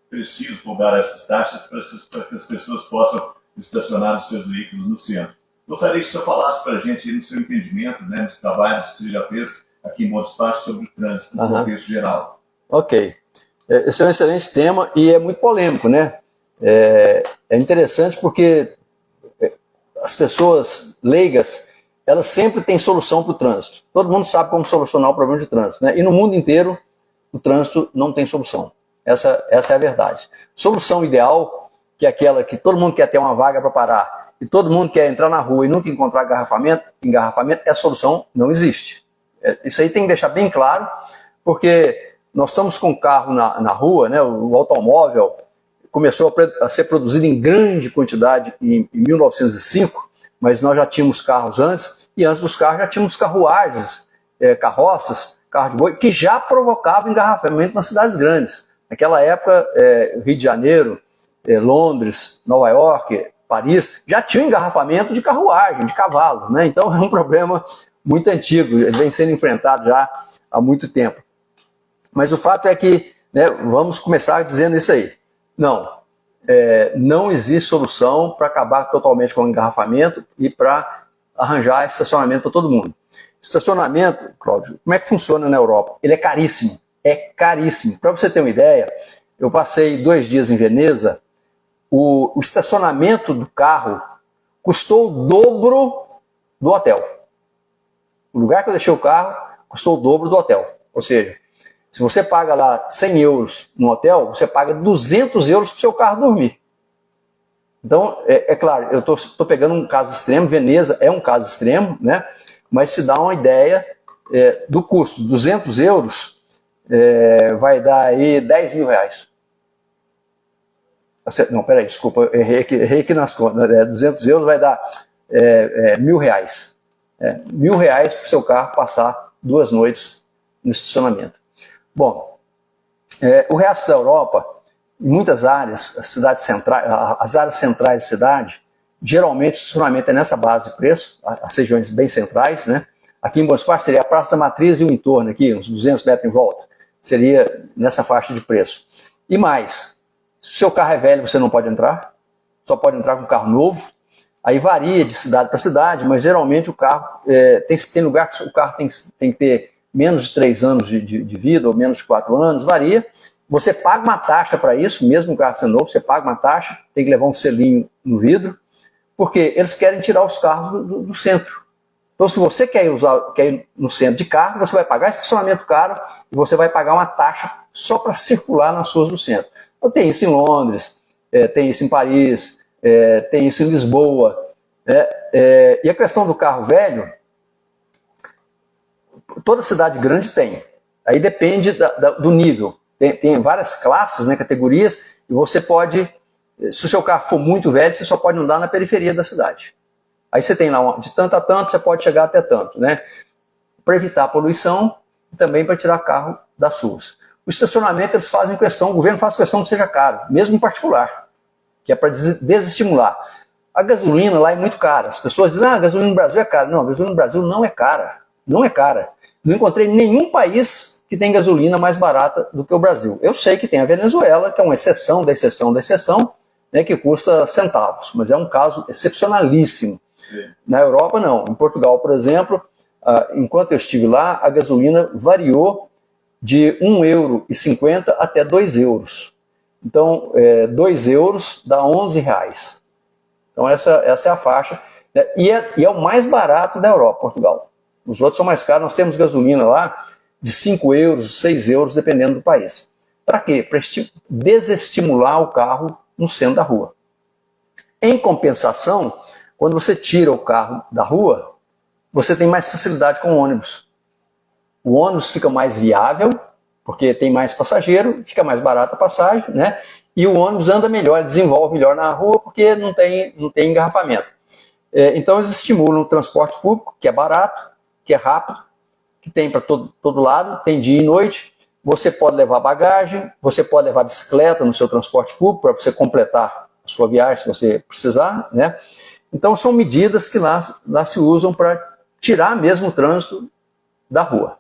preciso cobrar essas taxas para que as pessoas possam estacionar os seus veículos no centro. Gostaria que o senhor falasse para a gente, no seu entendimento, né, dos trabalhos que você já fez aqui em Bom Despacho sobre o trânsito, no contexto geral. Ok. Esse é um excelente tema e é muito polêmico, né? É interessante porque as pessoas leigas, elas sempre têm solução para o trânsito. Todo mundo sabe como solucionar o problema de trânsito, né? E no mundo inteiro, o trânsito não tem solução. Essa é a verdade. Solução ideal, que é aquela que todo mundo quer ter uma vaga para parar, e todo mundo quer entrar na rua e nunca encontrar engarrafamento, essa solução não existe. Isso aí tem que deixar bem claro, porque nós estamos com o carro na rua, né? O automóvel começou a ser produzido em grande quantidade em 1905, mas nós já tínhamos carros antes, e antes dos carros já tínhamos carruagens, carroças, carro de boi, que já provocavam engarrafamento nas cidades grandes. Naquela época, Rio de Janeiro, Londres, Nova York, Paris, já tinha engarrafamento de carruagem, de cavalo, né? Então é um problema muito antigo, ele vem sendo enfrentado já há muito tempo. Mas o fato é que, né, vamos começar dizendo isso aí. Não existe solução para acabar totalmente com o engarrafamento e para arranjar estacionamento para todo mundo. Estacionamento, Cláudio, como é que funciona na Europa? Ele é caríssimo. É caríssimo. Para você ter uma ideia, eu passei 2 dias em Veneza, o estacionamento do carro custou o dobro do hotel. O lugar que eu deixei o carro custou o dobro do hotel. Ou seja, se você paga lá 100 euros no hotel, você paga 200 euros para o seu carro dormir. Então, claro, eu estou pegando um caso extremo, Veneza é um caso extremo, né? Mas se dá uma ideia do custo. 200 euros vai dar aí 10 mil reais. Não, peraí, desculpa, errei aqui nas contas. 200 euros vai dar 1.000 reais. 1.000 reais para o seu carro passar 2 noites no estacionamento. Bom, o resto da Europa, em muitas áreas, as áreas centrais da cidade, geralmente o estacionamento é nessa base de preço, as regiões bem centrais, né? Aqui em Bom Espaço seria a Praça da Matriz e o entorno aqui, uns 200 metros em volta, seria nessa faixa de preço. E mais, se o seu carro é velho, você não pode entrar, só pode entrar com carro novo. Aí varia de cidade para cidade, mas geralmente o carro, tem lugar que o carro tem que ter menos de 3 anos de vida, ou menos de 4 anos, varia. Você paga uma taxa para isso, mesmo o carro sendo novo, você paga uma taxa, tem que levar um selinho no vidro, porque eles querem tirar os carros do centro. Então, se você quer ir no centro de carro, você vai pagar estacionamento caro e você vai pagar uma taxa só para circular nas ruas do centro. Então, tem isso em Londres, tem isso em Paris, tem isso em Lisboa. E a questão do carro velho, toda cidade grande tem. Aí depende do nível. Tem várias classes, né, categorias, e você pode, se o seu carro for muito velho, você só pode andar na periferia da cidade. Aí você tem lá, de tanto a tanto, você pode chegar até tanto, né? Para evitar a poluição e também para tirar carro das ruas. O estacionamento, eles fazem questão, o governo faz questão que seja caro, mesmo em particular, que é para desestimular. A gasolina lá é muito cara. As pessoas dizem, a gasolina no Brasil é cara. Não, a gasolina no Brasil não é cara. Não é cara. Não encontrei nenhum país que tem gasolina mais barata do que o Brasil. Eu sei que tem a Venezuela, que é uma exceção da exceção da exceção, né, que custa centavos, mas é um caso excepcionalíssimo. Na Europa, não. Em Portugal, por exemplo, enquanto eu estive lá, a gasolina variou de 1,50 € até 2 euros. Então, 2 euros dá 11 reais. Então, essa é a faixa. E é o mais barato da Europa, Portugal. Os outros são mais caros. Nós temos gasolina lá de 5 euros, 6 euros, dependendo do país. Para quê? Para desestimular o carro no centro da rua. Em compensação, quando você tira o carro da rua, você tem mais facilidade com o ônibus. O ônibus fica mais viável, porque tem mais passageiro, fica mais barata a passagem, né? E o ônibus anda melhor, desenvolve melhor na rua, porque não tem engarrafamento. Então eles estimulam o transporte público, que é barato, que é rápido, que tem para todo lado, tem dia e noite. Você pode levar bagagem, você pode levar bicicleta no seu transporte público para você completar a sua viagem se você precisar, né? Então são medidas que lá se usam para tirar mesmo o trânsito da rua.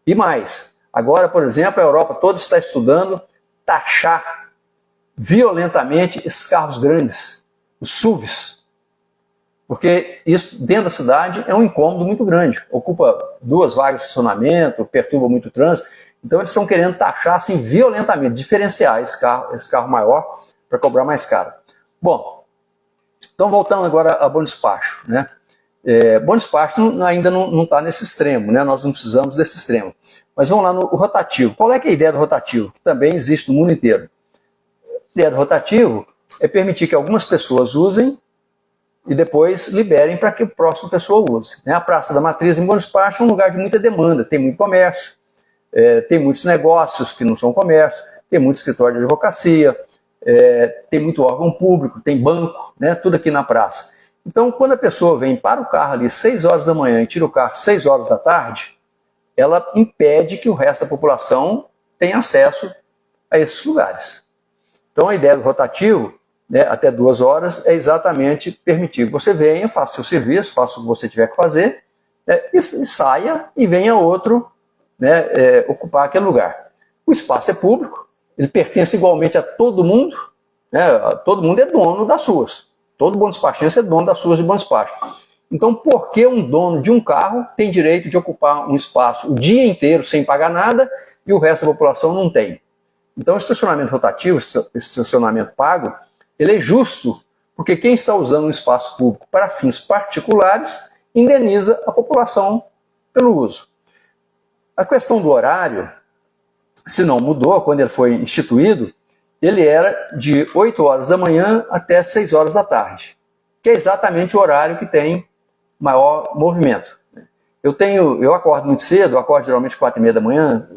E mais, agora, por exemplo, a Europa toda está estudando taxar violentamente esses carros grandes, os SUVs, porque isso dentro da cidade é um incômodo muito grande, ocupa 2 vagas de estacionamento, perturba muito o trânsito. Então eles estão querendo taxar assim, violentamente, diferenciar esse carro maior para cobrar mais caro. Bom, então voltando agora a Bom Despacho, né? Bom Despacho ainda não está nesse extremo, né? Nós não precisamos desse extremo. Mas vamos lá no rotativo. Qual é que é a ideia do rotativo? Que também existe no mundo inteiro. A ideia do rotativo é permitir que algumas pessoas usem e depois liberem para que a próxima pessoa use. A Praça da Matriz em Bom Despacho é um lugar de muita demanda, tem muito comércio, tem muitos negócios que não são comércio, tem muito escritório de advocacia, tem muito órgão público, tem banco, né, tudo aqui na praça. Então, quando a pessoa vem para o carro ali 6 horas da manhã e tira o carro 6 horas da tarde, ela impede que o resto da população tenha acesso a esses lugares. Então, a ideia do rotativo, né, até 2 horas, é exatamente permitir que você venha, faça seu serviço, faça o que você tiver que fazer, né, e saia e venha outro, né, ocupar aquele lugar. O espaço é público, ele pertence igualmente a todo mundo, né, todo mundo é dono das ruas. Todo bom despachense é dono das ruas de bom despacho. Então, por que um dono de um carro tem direito de ocupar um espaço o dia inteiro sem pagar nada e o resto da população não tem? Então, o estacionamento rotativo, estacionamento pago, ele é justo, porque quem está usando um espaço público para fins particulares indeniza a população pelo uso. A questão do horário, se não mudou, quando ele foi instituído, ele era de 8 horas da manhã até 6 horas da tarde, que é exatamente o horário que tem maior movimento. Eu acordo muito cedo, eu acordo geralmente 4h30 da manhã,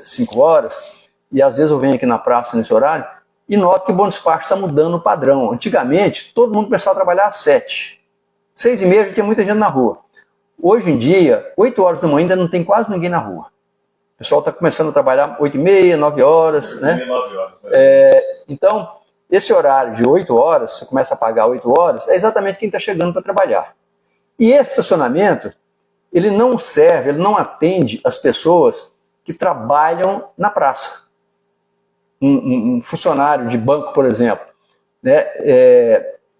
5 horas, e às vezes eu venho aqui na praça nesse horário, e noto que o Bom Despacho está mudando o padrão. Antigamente, todo mundo começava a trabalhar às 7. 6h30 já tinha muita gente na rua. Hoje em dia, 8 horas da manhã ainda não tem quase ninguém na rua. O pessoal está começando a trabalhar 8h30, 9 horas, né? 9 horas. Então, esse horário de 8 horas, você começa a pagar 8 horas, é exatamente quem está chegando para trabalhar. E esse estacionamento, ele não serve, ele não atende as pessoas que trabalham na praça. Um funcionário de banco, por exemplo, né,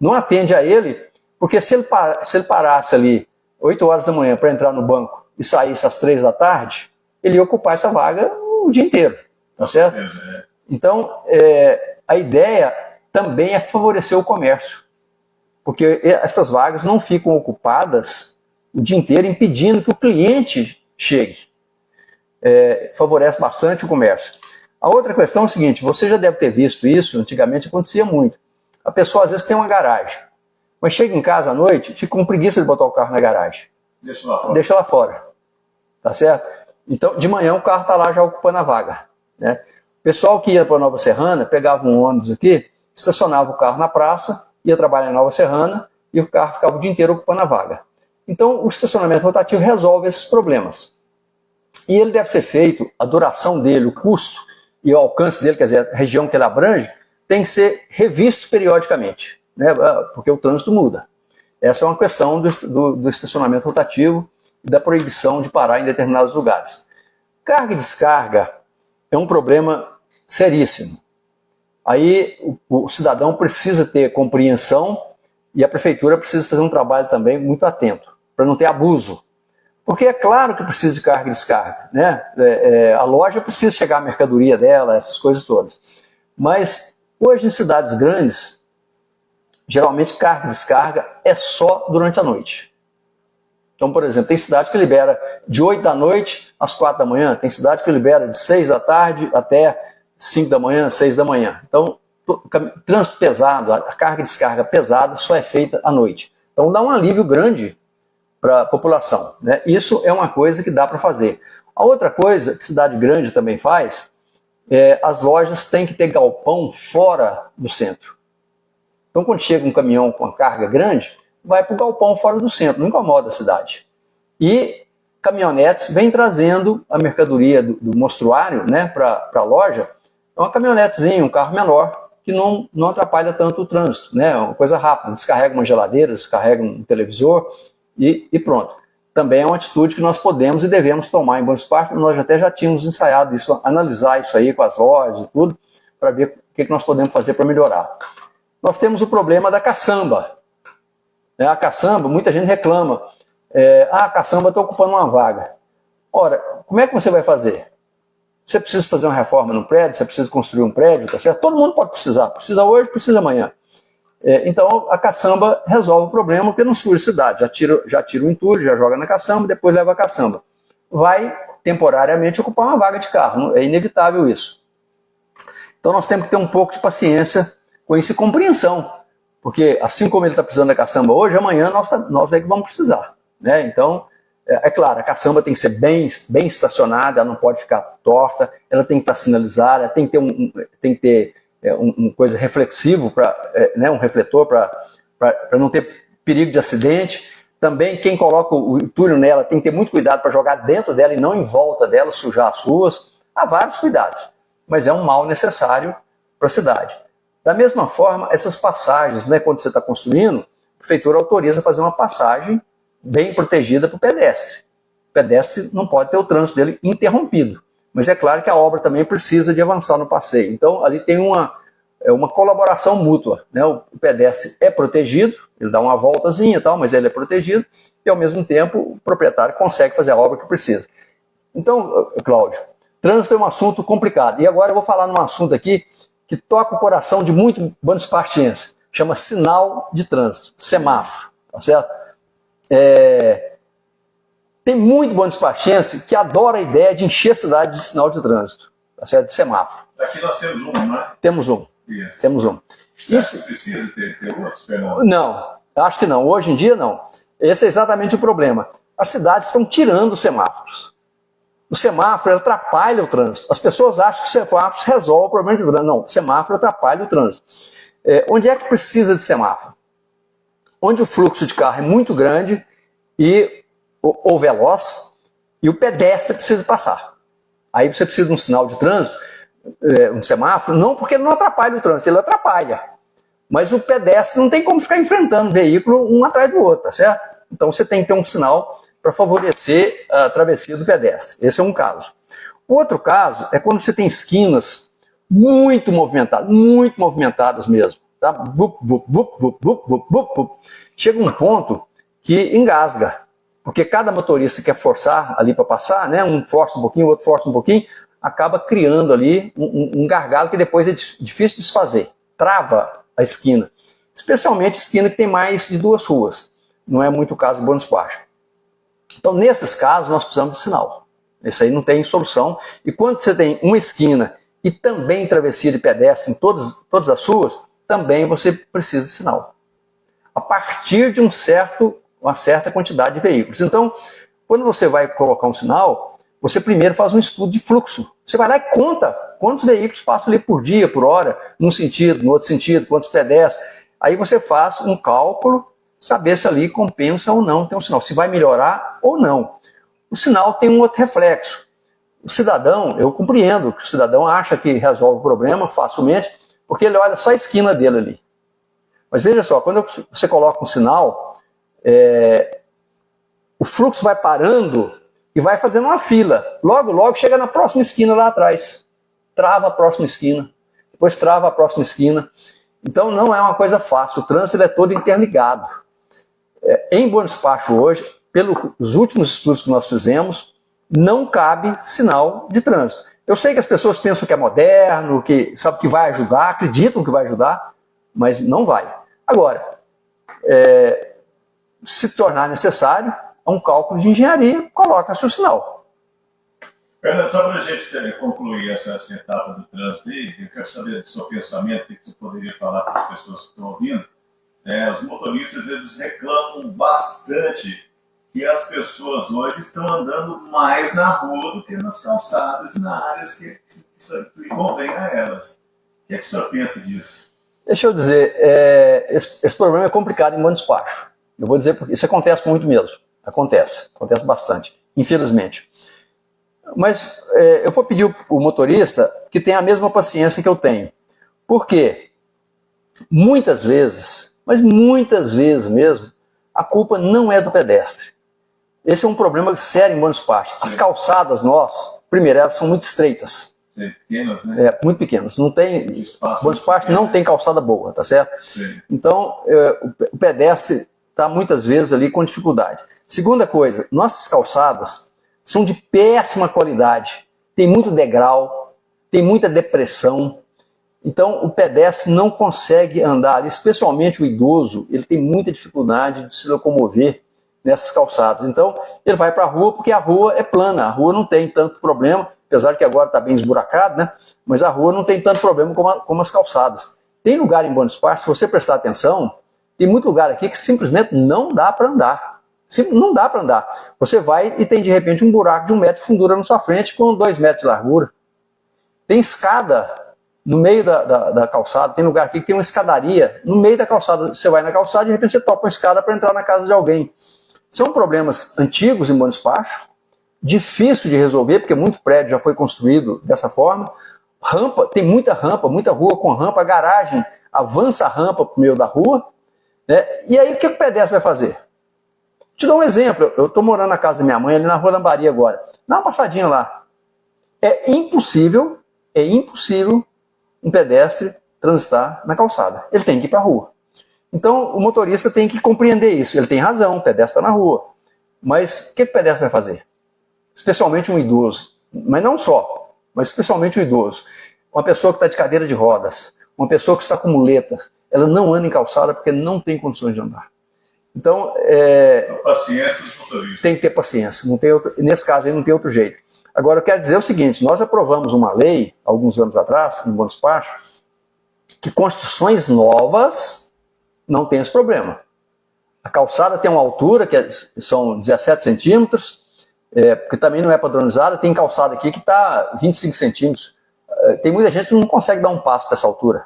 não atende a ele, porque se ele parasse ali 8 horas da manhã para entrar no banco e saísse às 3 da tarde, ele ia ocupar essa vaga o dia inteiro, tá certo? Então, a ideia também é favorecer o comércio, porque essas vagas não ficam ocupadas o dia inteiro, impedindo que o cliente chegue. Favorece bastante o comércio. A outra questão é o seguinte, você já deve ter visto isso, antigamente acontecia muito. A pessoa às vezes tem uma garagem, mas chega em casa à noite, fica com preguiça de botar o carro na garagem. Deixa lá fora. Deixa lá fora, tá certo? Então, de manhã o carro está lá já ocupando a vaga, né? O pessoal que ia para Nova Serrana, pegava um ônibus aqui, estacionava o carro na praça, ia trabalhar em Nova Serrana e o carro ficava o dia inteiro ocupando a vaga. Então, o estacionamento rotativo resolve esses problemas. E ele deve ser feito, a duração dele, o custo e o alcance dele, quer dizer, a região que ele abrange, tem que ser revisto periodicamente, né? Porque o trânsito muda. Essa é uma questão do estacionamento rotativo e da proibição de parar em determinados lugares. Carga e descarga é um problema seríssimo. Aí o cidadão precisa ter compreensão e a prefeitura precisa fazer um trabalho também muito atento, para não ter abuso. Porque é claro que precisa de carga e descarga, né? A loja precisa chegar a mercadoria dela, essas coisas todas. Mas hoje em cidades grandes, geralmente carga e descarga é só durante a noite. Então, por exemplo, tem cidade que libera de 8 da noite às 4 da manhã, tem cidade que libera de 6 da tarde até 5 da manhã, 6 da manhã. Então, trânsito pesado, a carga e descarga pesada só é feita à noite. Então, dá um alívio grande para a população, né? Isso é uma coisa que dá para fazer. A outra coisa que cidade grande também faz, as lojas têm que ter galpão fora do centro. Então, quando chega um caminhão com uma carga grande, vai para o galpão fora do centro, não incomoda a cidade. E caminhonetes vêm trazendo a mercadoria do mostruário, né, para a loja. É uma caminhonetezinha, um carro menor, que não atrapalha tanto o trânsito, né? É uma coisa rápida, descarrega uma geladeira, descarrega um televisor e pronto. Também é uma atitude que nós podemos e devemos tomar em Bom Esparta. Nós até já tínhamos ensaiado isso, analisar isso aí com as lojas e tudo, para ver o que nós podemos fazer para melhorar. Nós temos o problema da caçamba. A caçamba, muita gente reclama. A caçamba está ocupando uma vaga. Ora, como é que você vai fazer? Você precisa fazer uma reforma no prédio, você precisa construir um prédio, tá certo? Todo mundo pode precisar. Precisa hoje, precisa amanhã. Então, a caçamba resolve o problema porque não surge cidade. Já tira o entulho, já joga na caçamba, depois leva a caçamba. Vai, temporariamente, ocupar uma vaga de carro. É inevitável isso. Então, nós temos que ter um pouco de paciência com isso e compreensão. Porque, assim como ele está precisando da caçamba hoje, amanhã nós é que vamos precisar, né? Então, é claro, a caçamba tem que ser bem estacionada, ela não pode ficar torta, ela tem que estar sinalizada, ela tem que ter uma coisa reflexivo, né, um refletor para não ter perigo de acidente. Também quem coloca o entulho nela tem que ter muito cuidado para jogar dentro dela e não em volta dela, sujar as ruas. Há vários cuidados, mas é um mal necessário para a cidade. Da mesma forma, essas passagens, né, quando você está construindo, a prefeitura autoriza fazer uma passagem bem protegida para o pedestre. O pedestre não pode ter o trânsito dele interrompido. Mas é claro que a obra também precisa de avançar no passeio. Então, ali tem uma colaboração mútua, né? O pedestre é protegido, ele dá uma voltazinha e tal, mas ele é protegido, e ao mesmo tempo o proprietário consegue fazer a obra que precisa. Então, Cláudio, trânsito é um assunto complicado. E agora eu vou falar num assunto aqui que toca o coração de muito bonespartiense. Chama sinal de trânsito, semáforo, tá certo? Tem muito bonespartiense que adora a ideia de encher a cidade de sinal de trânsito, tá certo? De semáforo. Aqui nós temos um, não é? Temos um. Isso. Temos um. Você precisa ter outros, Fernando? Não, acho que não. Hoje em dia, não. Esse é exatamente o problema. As cidades estão tirando os semáforos. O semáforo atrapalha o trânsito. As pessoas acham que o semáforo resolve o problema de trânsito. Não, o semáforo atrapalha o trânsito. Onde é que precisa de semáforo? Onde o fluxo de carro é muito grande ou veloz e o pedestre precisa passar. Aí você precisa de um sinal de trânsito, um semáforo, não porque ele não atrapalha o trânsito, ele atrapalha. Mas o pedestre não tem como ficar enfrentando o veículo um atrás do outro, tá certo? Então você tem que ter um sinal para favorecer a travessia do pedestre. Esse é um caso. O outro caso é quando você tem esquinas muito movimentadas mesmo. Tá? Chega um ponto que engasga, porque cada motorista quer forçar ali para passar, né? Um força um pouquinho, o outro força um pouquinho, acaba criando ali um gargalo que depois é difícil de desfazer. Trava a esquina, especialmente esquina que tem mais de 2 ruas. Não é muito o caso em Bônus Parcho. Então, nesses casos, nós precisamos de sinal. Esse aí não tem solução. E quando você tem uma esquina e também travessia de pedestre em todas as ruas, também você precisa de sinal. A partir de uma certa quantidade de veículos. Então, quando você vai colocar um sinal, você primeiro faz um estudo de fluxo. Você vai lá e conta quantos veículos passam ali por dia, por hora, num sentido, no outro sentido, quantos pedestres. Aí você faz um cálculo, saber se ali compensa ou não ter um sinal, se vai melhorar ou não. O sinal tem um outro reflexo. O cidadão, eu compreendo que o cidadão acha que resolve o problema facilmente, porque ele olha só a esquina dele ali. Mas veja só, quando você coloca um sinal, o fluxo vai parando e vai fazendo uma fila. Logo, logo chega na próxima esquina lá atrás. Trava a próxima esquina, depois trava a próxima esquina. Então não é uma coisa fácil, o trânsito é todo interligado. Em Bônus Parcho hoje, pelos últimos estudos que nós fizemos, não cabe sinal de trânsito. Eu sei que as pessoas pensam que é moderno, que sabe que vai ajudar, acreditam que vai ajudar, mas não vai. Agora, se tornar necessário, um cálculo de engenharia, coloca-se o sinal. Fernando, só para a gente concluir essa etapa do trânsito aí, eu quero saber do seu pensamento, o que você poderia falar para as pessoas que estão ouvindo. Os motoristas, eles reclamam bastante que as pessoas hoje estão andando mais na rua do que nas calçadas e nas áreas que convém a elas. O que é que o senhor pensa disso? Deixa eu dizer, esse problema é complicado em Bônus Parcho. Eu vou dizer porque isso acontece muito mesmo. Acontece bastante, infelizmente. Mas eu vou pedir o motorista que tenha a mesma paciência que eu tenho. Por quê? Muitas vezes, mas muitas vezes mesmo, a culpa não é do pedestre. Esse é um problema sério em Bônus Parcho. As calçadas nossas, primeiro, elas são muito estreitas. Pequenas, né? Muito pequenas. Não tem, Bônus Parcho não tem calçada boa, tá certo? Sim. Então, o pedestre está muitas vezes ali com dificuldade. Segunda coisa, nossas calçadas são de péssima qualidade. Tem muito degrau, tem muita depressão. Então, o pedestre não consegue andar ali, especialmente o idoso, ele tem muita dificuldade de se locomover nessas calçadas. Então, ele vai para a rua porque a rua é plana, a rua não tem tanto problema, apesar de que agora está bem esburacado, né? Mas a rua não tem tanto problema como as calçadas. Tem lugar em Bônus Parcho, se você prestar atenção, tem muito lugar aqui que simplesmente não dá para andar. Não dá para andar. Você vai e tem de repente um buraco de 1 metro de fundura na sua frente com 2 metros de largura. Tem escada no meio da calçada, tem lugar aqui que tem uma escadaria no meio da calçada. Você vai na calçada e de repente você topa uma escada para entrar na casa de alguém. São problemas antigos em Bônus Parcho, difícil de resolver, porque muito prédio já foi construído dessa forma. Rampa, tem muita rua com rampa, a garagem avança a rampa para o meio da rua, né? E aí o que o pedestre vai fazer? Te dou um exemplo, eu estou morando na casa da minha mãe, ali na Rua Lambari agora. Dá uma passadinha lá. É impossível um pedestre transitar na calçada. Ele tem que ir para a rua. Então o motorista tem que compreender isso. Ele tem razão, o pedestre está na rua. Mas o que o pedestre vai fazer? Especialmente um idoso. Mas não só, mas especialmente um idoso. Uma pessoa que está de cadeira de rodas, uma pessoa que está com muletas, ela não anda em calçada porque não tem condições de andar. Então, paciência dos motoristas. Tem que ter paciência. Não tem nesse caso aí não tem outro jeito. Agora, eu quero dizer o seguinte, nós aprovamos uma lei, alguns anos atrás, em Bônus Parcho, que construções novas não tem esse problema. A calçada tem uma altura, que são 17 centímetros, porque também não é padronizada, tem calçada aqui que está 25 centímetros. Tem muita gente que não consegue dar um passo dessa altura.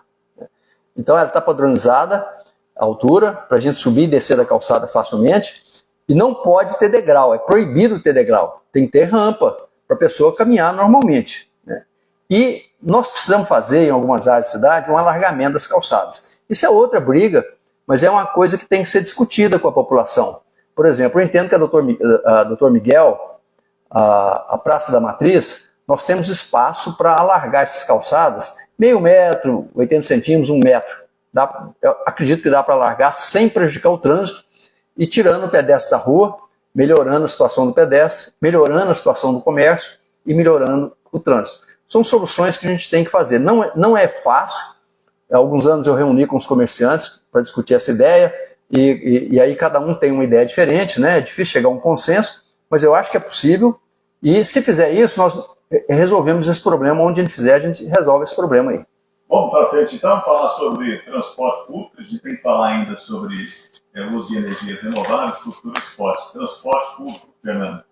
Então, ela está padronizada, a altura, para a gente subir e descer da calçada facilmente, e não pode ter degrau, é proibido ter degrau, tem que ter rampa, para a pessoa caminhar normalmente, né? E nós precisamos fazer, em algumas áreas da cidade, um alargamento das calçadas. Isso é outra briga, mas é uma coisa que tem que ser discutida com a população. Por exemplo, eu entendo que a Doutor Miguel, a Praça da Matriz, nós temos espaço para alargar essas calçadas, meio metro, 80 centímetros, 1 metro. Eu acredito que dá para alargar sem prejudicar o trânsito e tirando o pedestre da rua, melhorando a situação do pedestre, melhorando a situação do comércio e melhorando o trânsito. São soluções que a gente tem que fazer. Não é fácil. Há alguns anos eu reuni com os comerciantes para discutir essa ideia e aí cada um tem uma ideia diferente, né? É difícil chegar a um consenso, mas eu acho que é possível e se fizer isso, nós resolvemos esse problema. Onde a gente fizer, a gente resolve esse problema aí. Vamos para frente então, falar sobre transporte público. A gente tem que falar ainda sobre o uso de energias renováveis, cultura e esporte. Transporte público, Fernando.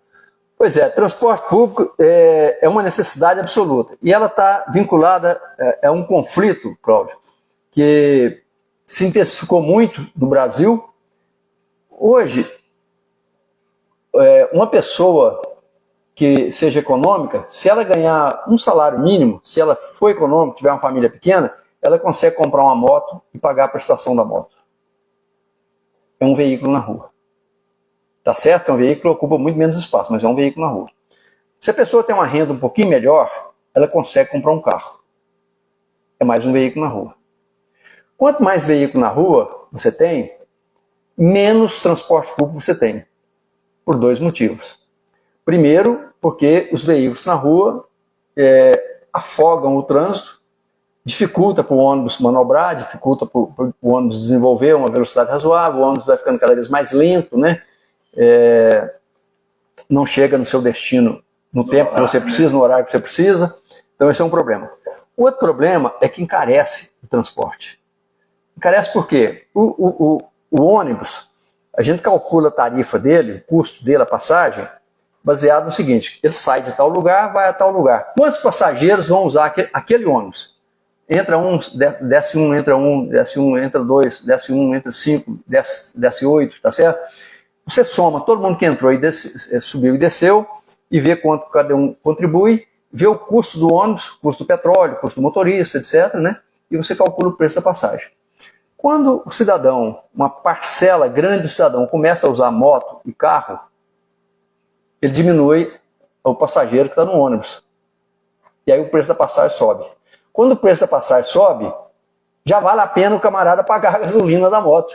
Pois é, transporte público é uma necessidade absoluta. E ela está vinculada a um conflito, Cláudio, que se intensificou muito no Brasil. Hoje, uma pessoa que seja econômica, se ela ganhar um salário mínimo, se ela for econômica, tiver uma família pequena, ela consegue comprar uma moto e pagar a prestação da moto. É um veículo na rua. Tá certo que é um veículo que ocupa muito menos espaço, mas é um veículo na rua. Se a pessoa tem uma renda um pouquinho melhor, ela consegue comprar um carro. É mais um veículo na rua. Quanto mais veículo na rua você tem, menos transporte público você tem. Por 2 motivos. Primeiro, porque os veículos na rua afogam o trânsito, dificulta para o ônibus manobrar, dificulta para o ônibus desenvolver uma velocidade razoável, o ônibus vai ficando cada vez mais lento, né? Não chega no seu destino no tempo que você precisa, no horário que você precisa. Então esse é um problema. O outro problema é que encarece o transporte. Encarece por quê? O ônibus, a gente calcula a tarifa dele, o custo dele, a passagem, baseado no seguinte: ele sai de tal lugar, vai a tal lugar. Quantos passageiros vão usar aquele ônibus? Entra um, desce um, entra um, desce um, entra 2, desce um, entra 5, desce 8, tá certo? Você soma todo mundo que entrou e subiu e desceu e vê quanto cada um contribui, vê o custo do ônibus, custo do petróleo, custo do motorista, etc., né? E você calcula o preço da passagem. Quando o cidadão, uma parcela grande do cidadão, começa a usar moto e carro, ele diminui o passageiro que está no ônibus. E aí o preço da passagem sobe. Quando o preço da passagem sobe, já vale a pena o camarada pagar a gasolina da moto.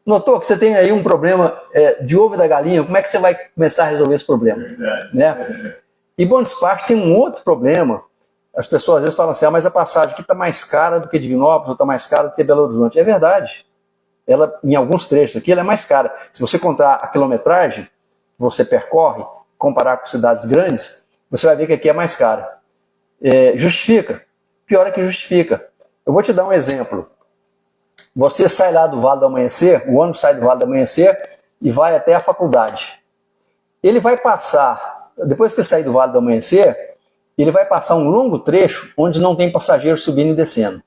Notou que você tem aí um problema de ovo da galinha? Como é que você vai começar a resolver esse problema? Né? E Bom Disparte tem um outro problema. As pessoas às vezes falam assim: mas a passagem aqui está mais cara do que Divinópolis, ou está mais cara do que Belo Horizonte. É verdade. Ela, em alguns trechos aqui, ela é mais cara. Se você contar a quilometragem que você percorre, comparar com cidades grandes, você vai ver que aqui é mais cara. Justifica? Pior é que justifica. Eu vou te dar um exemplo. Você sai lá do Vale do Amanhecer, o ônibus sai do Vale do Amanhecer e vai até a faculdade. Ele vai passar, depois que sair do Vale do Amanhecer, ele vai passar um longo trecho onde não tem passageiro subindo e descendo.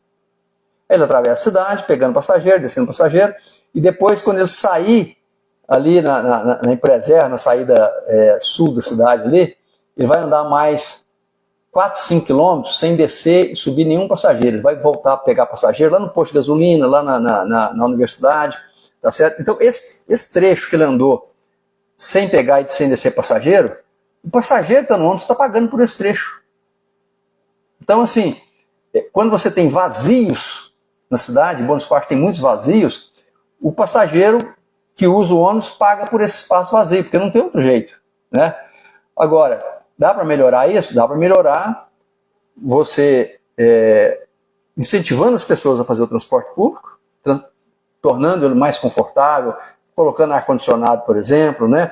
Ele atravessa a cidade, pegando passageiro, descendo passageiro, e depois, quando ele sair ali na Empreser, na saída sul da cidade ali, ele vai andar mais 4, 5 quilômetros sem descer e subir nenhum passageiro. Ele vai voltar a pegar passageiro lá no posto de gasolina, lá na universidade, tá certo? Então, esse trecho que ele andou sem pegar e sem descer passageiro, o passageiro que está no ônibus está pagando por esse trecho. Então, assim, quando você tem vazios na cidade, Bom Disparte tem muitos vazios, o passageiro que usa o ônibus paga por esse espaço vazio, porque não tem outro jeito, né? Agora, dá para melhorar isso? Dá para melhorar você incentivando as pessoas a fazer o transporte público, tornando ele mais confortável, colocando ar-condicionado, por exemplo, né?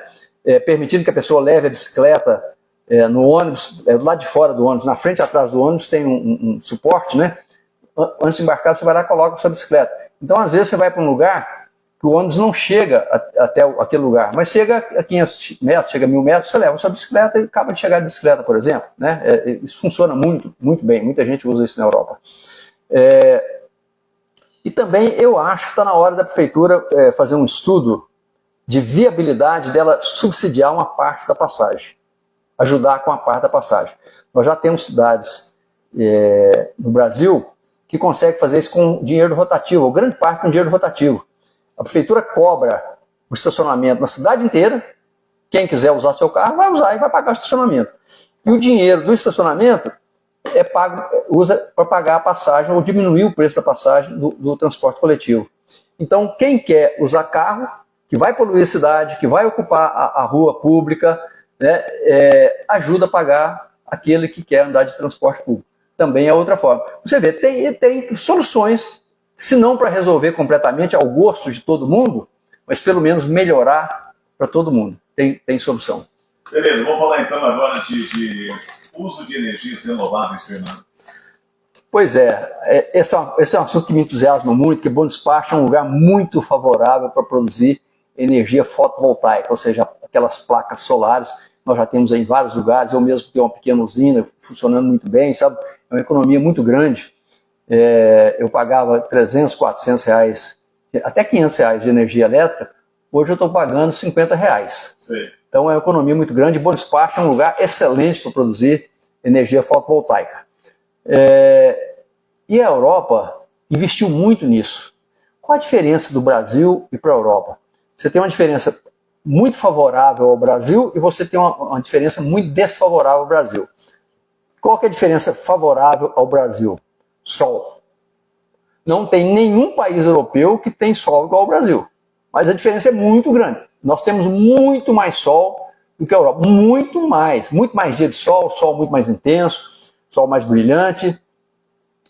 Permitindo que a pessoa leve a bicicleta no ônibus, lá de fora do ônibus, na frente e atrás do ônibus tem um suporte, né? Antes de embarcar, você vai lá e coloca a sua bicicleta. Então, às vezes, você vai para um lugar que o ônibus não chega até aquele lugar, mas chega a 500 metros, chega a 1000 metros, você leva a sua bicicleta e acaba de chegar de bicicleta, por exemplo, né? Isso funciona muito, muito bem, muita gente usa isso na Europa. E também eu acho que está na hora da prefeitura fazer um estudo de viabilidade dela subsidiar uma parte da passagem. ajudar com a parte da passagem. Nós já temos cidades no Brasil que conseguem fazer isso com dinheiro rotativo, ou grande parte com dinheiro rotativo. A prefeitura cobra o estacionamento na cidade inteira, quem quiser usar seu carro vai usar e vai pagar o estacionamento. E o dinheiro do estacionamento usa para pagar a passagem ou diminuir o preço da passagem do transporte coletivo. Então, quem quer usar carro, que vai poluir a cidade, que vai ocupar a rua pública, né, ajuda a pagar aquele que quer andar de transporte público. Também é outra forma. Você vê, tem soluções, se não para resolver completamente ao gosto de todo mundo, mas pelo menos melhorar para todo mundo. Tem solução. Beleza, vamos falar então agora de uso de energias renováveis, Fernando. Pois esse é um assunto que me entusiasma muito, porque Bom Despacho é um lugar muito favorável para produzir energia fotovoltaica, ou seja, aquelas placas solares. Nós já temos em vários lugares, eu mesmo tenho uma pequena usina funcionando muito bem, sabe? É uma economia muito grande. Eu pagava 300, 400 reais, até 500 reais de energia elétrica, hoje eu estou pagando 50 reais. Sim. Então é uma economia muito grande. Bom Despacho é um lugar excelente para produzir energia fotovoltaica. E a Europa investiu muito nisso. Qual a diferença do Brasil e para a Europa? Você tem uma diferença muito favorável ao Brasil e você tem uma diferença muito desfavorável ao Brasil. Qual que é a diferença favorável ao Brasil? Sol. Não tem nenhum país europeu que tem sol igual ao Brasil. Mas a diferença é muito grande. Nós temos muito mais sol do que a Europa. Muito mais dia de sol, sol muito mais intenso, sol mais brilhante.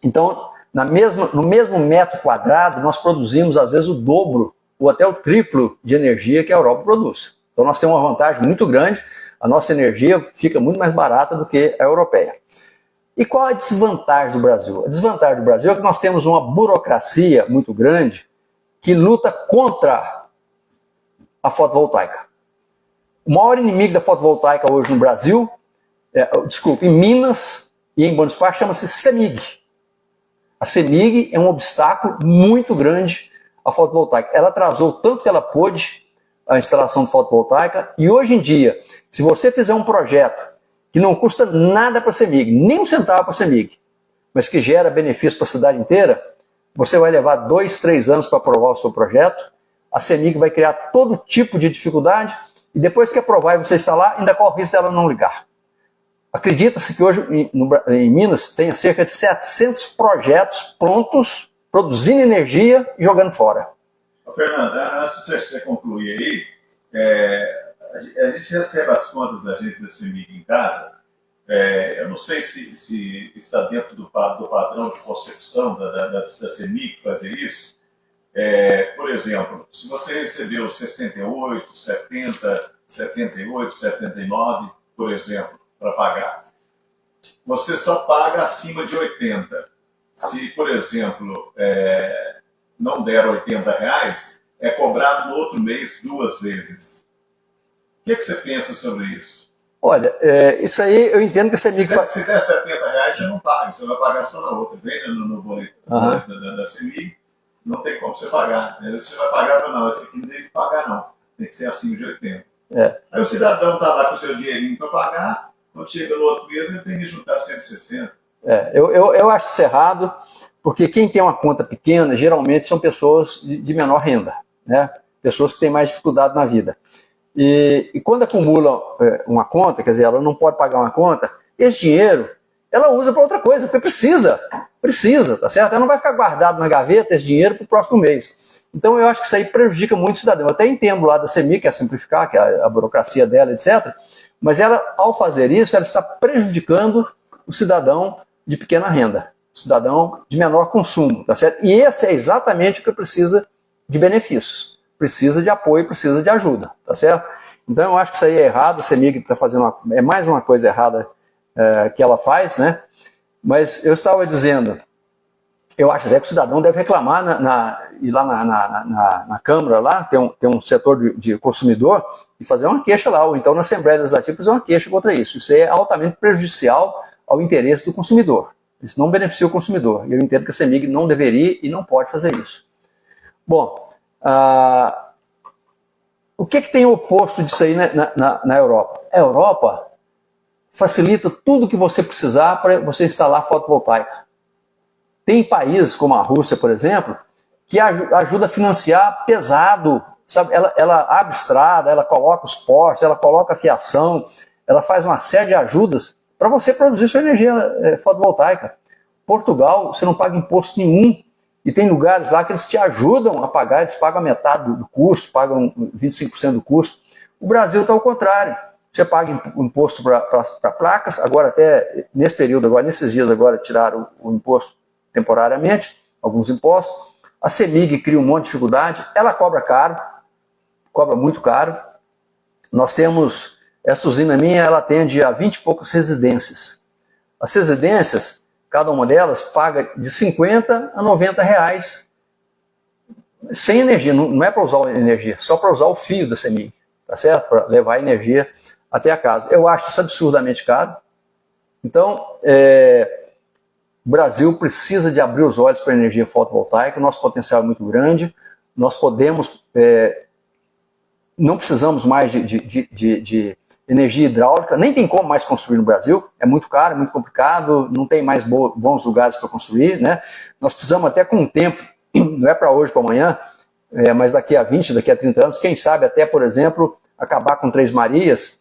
Então, no mesmo metro quadrado, nós produzimos às vezes o dobro ou até o triplo de energia que a Europa produz. Então nós temos uma vantagem muito grande, a nossa energia fica muito mais barata do que a europeia. E qual a desvantagem do Brasil? A desvantagem do Brasil é que nós temos uma burocracia muito grande que luta contra a fotovoltaica. O maior inimigo da fotovoltaica hoje no Brasil, em Minas e em Bom Despacho, chama-se CEMIG. A CEMIG é um obstáculo muito grande à fotovoltaica. Ela atrasou tanto que ela pôde a instalação de fotovoltaica e hoje em dia, se você fizer um projeto que não custa nada para a CEMIG, nem um centavo para a CEMIG, mas que gera benefício para a cidade inteira, você vai levar 2, 3 anos para aprovar o seu projeto, a CEMIG vai criar todo tipo de dificuldade e depois que aprovar e você instalar, ainda corre o risco dela não ligar. Acredita-se que hoje em Minas tenha cerca de 700 projetos prontos, produzindo energia e jogando fora. Fernando, antes de você concluir aí, a gente recebe as contas da gente da CEMIG em casa. Eu não sei se está dentro do padrão de concepção da CEMIG fazer isso. Por exemplo, se você recebeu 68, 70, 78, 79, por exemplo, para pagar, você só paga acima de 80. Se, por exemplo, não der 80 reais, é cobrado no outro mês 2 vezes. O que você pensa sobre isso? Olha, isso aí eu entendo que a CEMIG... Se der 70 reais, você não paga, você vai pagar só na outra. Vem no boleto da CEMIG, não tem como você pagar. Você vai pagar, não, esse aqui não tem que pagar não, tem que ser acima de 80. Aí o cidadão está lá com o seu dinheirinho para pagar, quando chega no outro mês, ele tem que juntar 160. Eu acho isso errado, porque quem tem uma conta pequena, geralmente são pessoas de menor renda, né? Pessoas que têm mais dificuldade na vida. E quando acumula uma conta, quer dizer, ela não pode pagar uma conta, esse dinheiro ela usa para outra coisa, porque precisa, tá certo? Ela não vai ficar guardado na gaveta esse dinheiro para o próximo mês. Então eu acho que isso aí prejudica muito o cidadão. Eu até entendo lá da CEMIG, que é simplificar, que é a burocracia dela, etc. Mas ela, ao fazer isso, ela está prejudicando o cidadão de pequena renda, o cidadão de menor consumo, tá certo? E esse é exatamente o que precisa de benefícios, precisa de apoio, precisa de ajuda, tá certo? Então eu acho que isso aí é errado, a CEMIG está fazendo é mais uma coisa errada que ela faz, né? Mas eu estava dizendo, eu acho até que o cidadão deve reclamar ir lá na Câmara, lá tem um setor de consumidor, e fazer uma queixa lá, ou então na Assembleia Legislativa fazer uma queixa contra isso. Isso é altamente prejudicial ao interesse do consumidor. Isso não beneficia o consumidor. E eu entendo que a CEMIG não deveria e não pode fazer isso. Bom, o que tem oposto disso aí na Europa? A Europa facilita tudo que você precisar para você instalar fotovoltaica. Tem países como a Rússia, por exemplo, que ajuda a financiar pesado, sabe? Ela abre estrada, ela coloca os postes, ela coloca a fiação, ela faz uma série de ajudas para você produzir sua energia fotovoltaica. Portugal, você não paga imposto nenhum, e tem lugares lá que eles te ajudam a pagar, eles pagam a metade do custo, pagam 25% do custo. O Brasil está ao contrário. Você paga imposto para placas, agora até nesse período, agora, nesses dias agora, tiraram o imposto temporariamente, alguns impostos. A CEMIG cria um monte de dificuldade, ela cobra caro, cobra muito caro. Nós temos, essa usina minha, ela atende a 20 e poucas residências. As residências, cada uma delas paga de 50 a 90 reais sem energia, não é para usar a energia, só para usar o fio da CEMIG, tá certo? Para levar a energia até a casa. Eu acho isso absurdamente caro. Então, o Brasil precisa de abrir os olhos para a energia fotovoltaica, o nosso potencial é muito grande, nós podemos, não precisamos mais de energia hidráulica, nem tem como mais construir no Brasil, é muito caro, é muito complicado, não tem mais bons lugares para construir, né? Nós precisamos até com o tempo, não é para hoje, para amanhã, mas daqui a 20, daqui a 30 anos, quem sabe até, por exemplo, acabar com Três Marias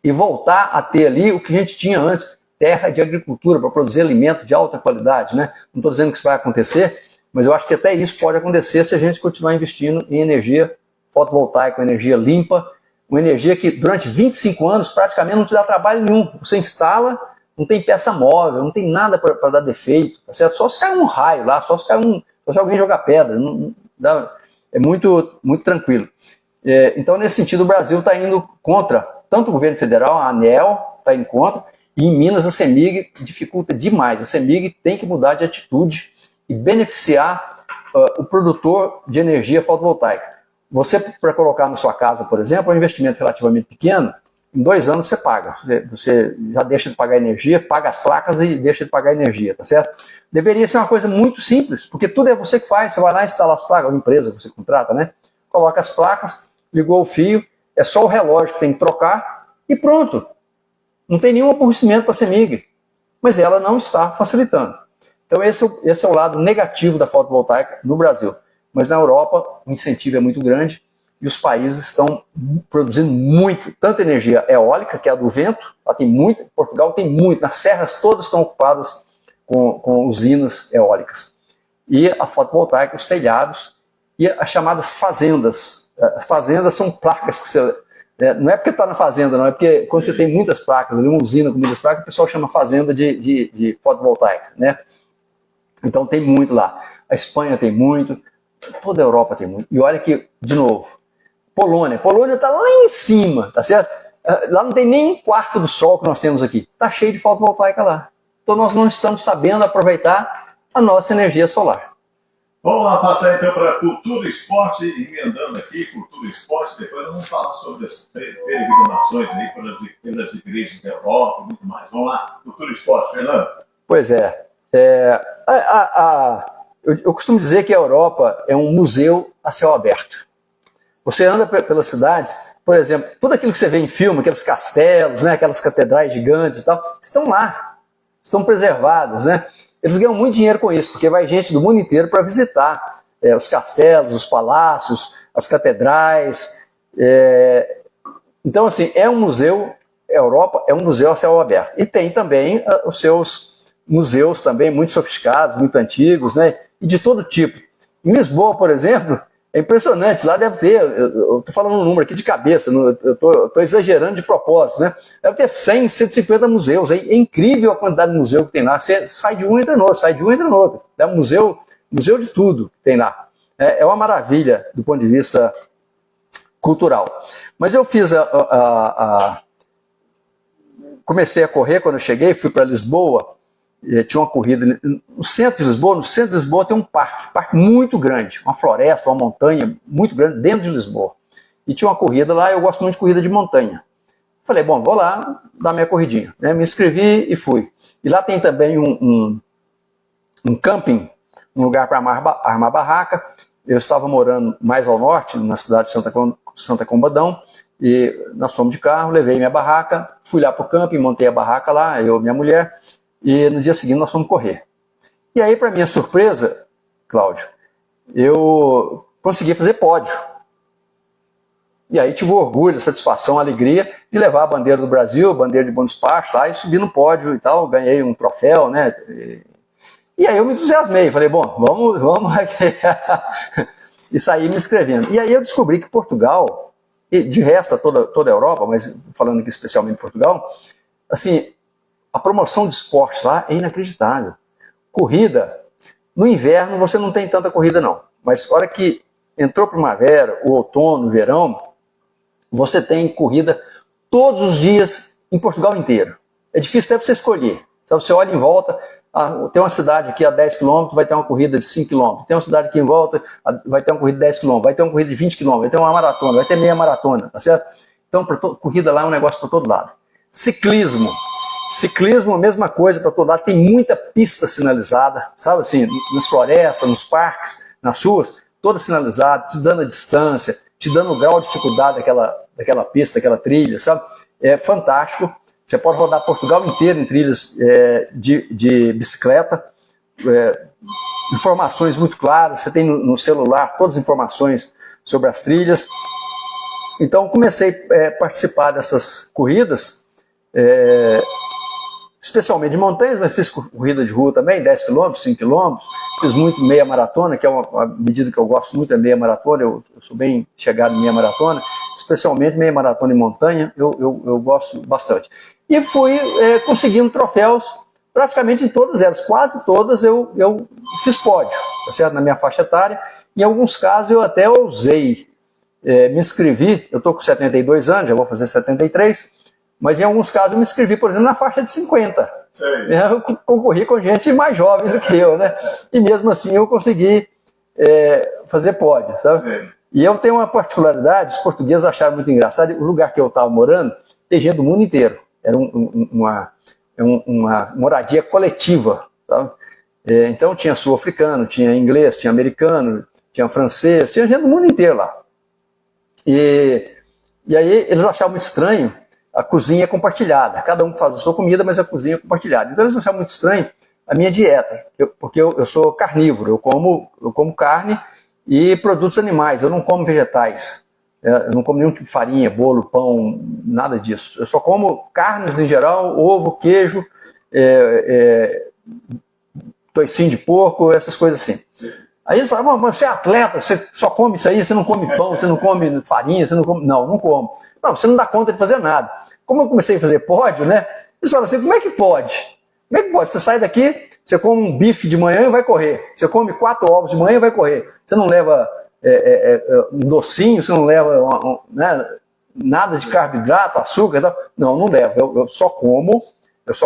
e voltar a ter ali o que a gente tinha antes, terra de agricultura para produzir alimento de alta qualidade, né? Não estou dizendo que isso vai acontecer, mas eu acho que até isso pode acontecer se a gente continuar investindo em energia fotovoltaica, energia limpa, uma energia que durante 25 anos praticamente não te dá trabalho nenhum. Você instala, não tem peça móvel, não tem nada para dar defeito, tá certo? Só se cair um raio lá, só se alguém jogar pedra, é muito, muito tranquilo. Então, nesse sentido, o Brasil está indo contra, tanto o governo federal, a ANEEL está indo contra, e em Minas a CEMIG dificulta demais. A CEMIG tem que mudar de atitude e beneficiar o produtor de energia fotovoltaica. Você, para colocar na sua casa, por exemplo, é um investimento relativamente pequeno, em 2 anos você paga. Você já deixa de pagar energia, paga as placas e deixa de pagar energia, tá certo? Deveria ser uma coisa muito simples, porque tudo é você que faz. Você vai lá instalar as placas, uma empresa que você contrata, né? Coloca as placas, ligou o fio, é só o relógio que tem que trocar e pronto. Não tem nenhum aborrecimento para a CEMIG, mas ela não está facilitando. Então esse é o lado negativo da fotovoltaica no Brasil. Mas na Europa o incentivo é muito grande e os países estão produzindo muito, tanto energia eólica, que é a do vento, lá tem muito, Portugal tem muito, nas serras todas estão ocupadas com usinas eólicas. E a fotovoltaica, os telhados e as chamadas fazendas. As fazendas são placas que você... não é porque está na fazenda, não, é porque quando você tem muitas placas, uma usina com muitas placas, o pessoal chama fazenda de fotovoltaica, né? Então tem muito lá. A Espanha tem muito, toda a Europa tem muito. E olha que, de novo, Polônia está lá em cima, tá certo? Lá não tem nem 1/4 do sol que nós temos aqui. Está cheio de fotovoltaica lá. Então nós não estamos sabendo aproveitar a nossa energia solar. Vamos lá passar então para cultura e esporte, emendando aqui, cultura e esporte, depois nós vamos falar sobre as peregrinações aí pelas igrejas da Europa e muito mais. Vamos lá, cultura e esporte, Fernando. Pois é. Eu costumo dizer que a Europa é um museu a céu aberto. Você anda pela cidade, por exemplo, tudo aquilo que você vê em filme, aqueles castelos, né, aquelas catedrais gigantes e tal, estão lá, estão preservadas, né? Eles ganham muito dinheiro com isso, porque vai gente do mundo inteiro para visitar os castelos, os palácios, as catedrais. Então, assim, é um museu, a Europa é um museu a céu aberto. E tem também os seus museus também muito sofisticados, muito antigos, né? E de todo tipo. Em Lisboa, por exemplo, é impressionante, lá deve ter, eu estou falando um número aqui de cabeça, eu estou exagerando de propósito, né? Deve ter 100, 150 museus, é incrível a quantidade de museu que tem lá, você sai de um e entra no outro, sai de um e entra no outro, é um museu de tudo que tem lá, é uma maravilha do ponto de vista cultural. Mas eu fiz comecei a correr quando eu cheguei, fui para Lisboa, tinha uma corrida no centro de Lisboa tem um parque muito grande, uma floresta, uma montanha muito grande dentro de Lisboa. E tinha uma corrida lá, eu gosto muito de corrida de montanha. Falei, bom, vou lá dar minha corridinha. Me inscrevi e fui. E lá tem também um camping, um lugar para armar barraca. eu estava morando mais ao norte, na cidade de Santa Combadão, e nós fomos de carro, levei minha barraca, fui lá para o camping, montei a barraca lá, eu e minha mulher, e no dia seguinte nós fomos correr. E aí, para minha surpresa, Cláudio, eu consegui fazer pódio. E aí tive o orgulho, a satisfação, a alegria de levar a bandeira do Brasil, a bandeira de Bom Despacho lá e subir no pódio e tal, ganhei um troféu, né? E aí eu me entusiasmei, falei, bom, vamos e saí me inscrevendo. E aí eu descobri que Portugal, e de resto a toda a Europa, mas falando aqui especialmente de Portugal, assim, a promoção de esporte lá é inacreditável. Corrida, no inverno você não tem tanta corrida não, mas na hora que entrou primavera, o outono, o verão, você tem corrida todos os dias em Portugal inteiro. É difícil até você escolher. Sabe, você olha em volta, tem uma cidade aqui a 10 km, vai ter uma corrida de 5 km. Tem uma cidade aqui em volta, vai ter uma corrida de 10 km, vai ter uma corrida de 20 km, vai ter uma maratona, vai ter meia maratona, tá certo? Então, corrida lá é um negócio para todo lado. Ciclismo, a mesma coisa para todo lado. Tem muita pista sinalizada, sabe assim, nas florestas, nos parques, nas ruas, toda sinalizada, te dando a distância, te dando o grau de dificuldade daquela pista, daquela trilha, sabe? É fantástico. Você pode rodar Portugal inteiro em trilhas de bicicleta, informações muito claras, você tem no celular todas as informações sobre as trilhas. Então comecei a participar dessas corridas, especialmente de montanhas, mas fiz corrida de rua também, 10 km, 5 km, fiz muito meia maratona, que é uma medida que eu gosto muito, é meia maratona, eu sou bem chegado em meia maratona, especialmente meia maratona em montanha, eu gosto bastante. E fui conseguindo troféus praticamente em todas elas, quase todas eu fiz pódio, tá certo? Na minha faixa etária. Em alguns casos eu até ousei, me inscrevi, eu estou com 72 anos, já vou fazer 73, mas em alguns casos eu me inscrevi, por exemplo, na faixa de 50. Eu concorri com gente mais jovem do que eu, né? E mesmo assim eu consegui fazer pódio, sabe? Sim. E eu tenho uma particularidade, os portugueses acharam muito engraçado, o lugar que eu estava morando, tem gente do mundo inteiro. Era uma moradia coletiva, sabe? Então tinha sul-africano, tinha inglês, tinha americano, tinha francês, tinha gente do mundo inteiro lá. E aí eles achavam muito estranho a cozinha compartilhada. Cada um faz a sua comida, mas a cozinha é compartilhada. Então eles achavam muito estranho a minha dieta, porque eu sou carnívoro, eu como carne e produtos animais, eu não como vegetais. Eu não como nenhum tipo de farinha, bolo, pão, nada disso. Eu só como carnes em geral, ovo, queijo, toicinho de porco, essas coisas assim. Aí eles falavam, mas você é atleta, você só come isso aí, você não come pão, você não come farinha, você não come... Não como. Não, você não dá conta de fazer nada. Como eu comecei a fazer pódio, né? Eles falaram assim, como é que pode? Como é que pode? Você sai daqui, você come um bife de manhã e vai correr. Você come 4 ovos de manhã e vai correr. Você não leva um docinho, você não leva nada de carboidrato, açúcar e tal. Não levo. Eu só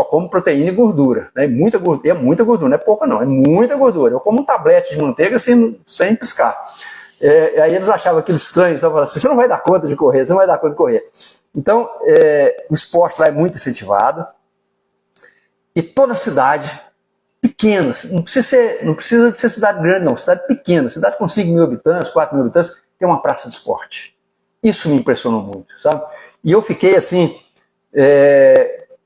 como proteína e gordura. Né? Muita gordura, não é pouca não, é muita gordura. Eu como um tablete de manteiga sem piscar. Aí eles achavam aquilo estranho, sabe? Assim, você não vai dar conta de correr, você não vai dar conta de correr. Então, o esporte lá é muito incentivado. E toda cidade pequena, não precisa de ser cidade grande não, cidade pequena, cidade com 5 mil habitantes, 4 mil habitantes, tem uma praça de esporte. Isso me impressionou muito, sabe? E eu fiquei assim,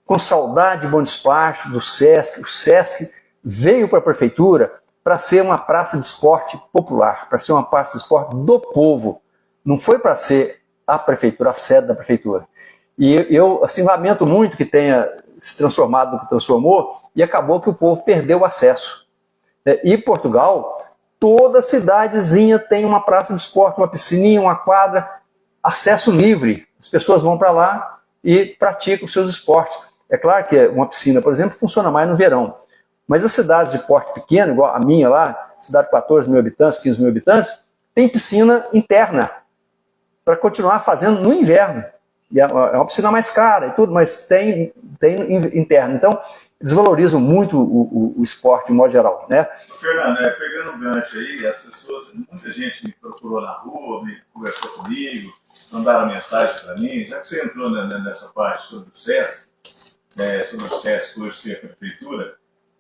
com saudade de Bom Despacho, do Sesc. O Sesc veio para a prefeitura para ser uma praça de esporte popular, para ser uma praça de esporte do povo. Não foi para ser a prefeitura, a sede da prefeitura. E eu assim, lamento muito que tenha se transformado no que transformou, e acabou que o povo perdeu o acesso. E Portugal, toda cidadezinha tem uma praça de esporte, uma piscininha, uma quadra, acesso livre. As pessoas vão para lá e praticam os seus esportes. É claro que uma piscina, por exemplo, funciona mais no verão. Mas as cidades de porte pequeno, igual a minha lá, cidade de 14 mil habitantes, 15 mil habitantes, tem piscina interna para continuar fazendo no inverno. E é uma piscina mais cara e tudo, mas tem interno. Então, desvalorizam muito o esporte de modo geral, né? Fernando, pegando um gancho aí, as pessoas, muita gente me procurou na rua, me conversou comigo, mandaram mensagem para mim, já que você entrou nessa parte sobre o SESC, hoje ser a prefeitura,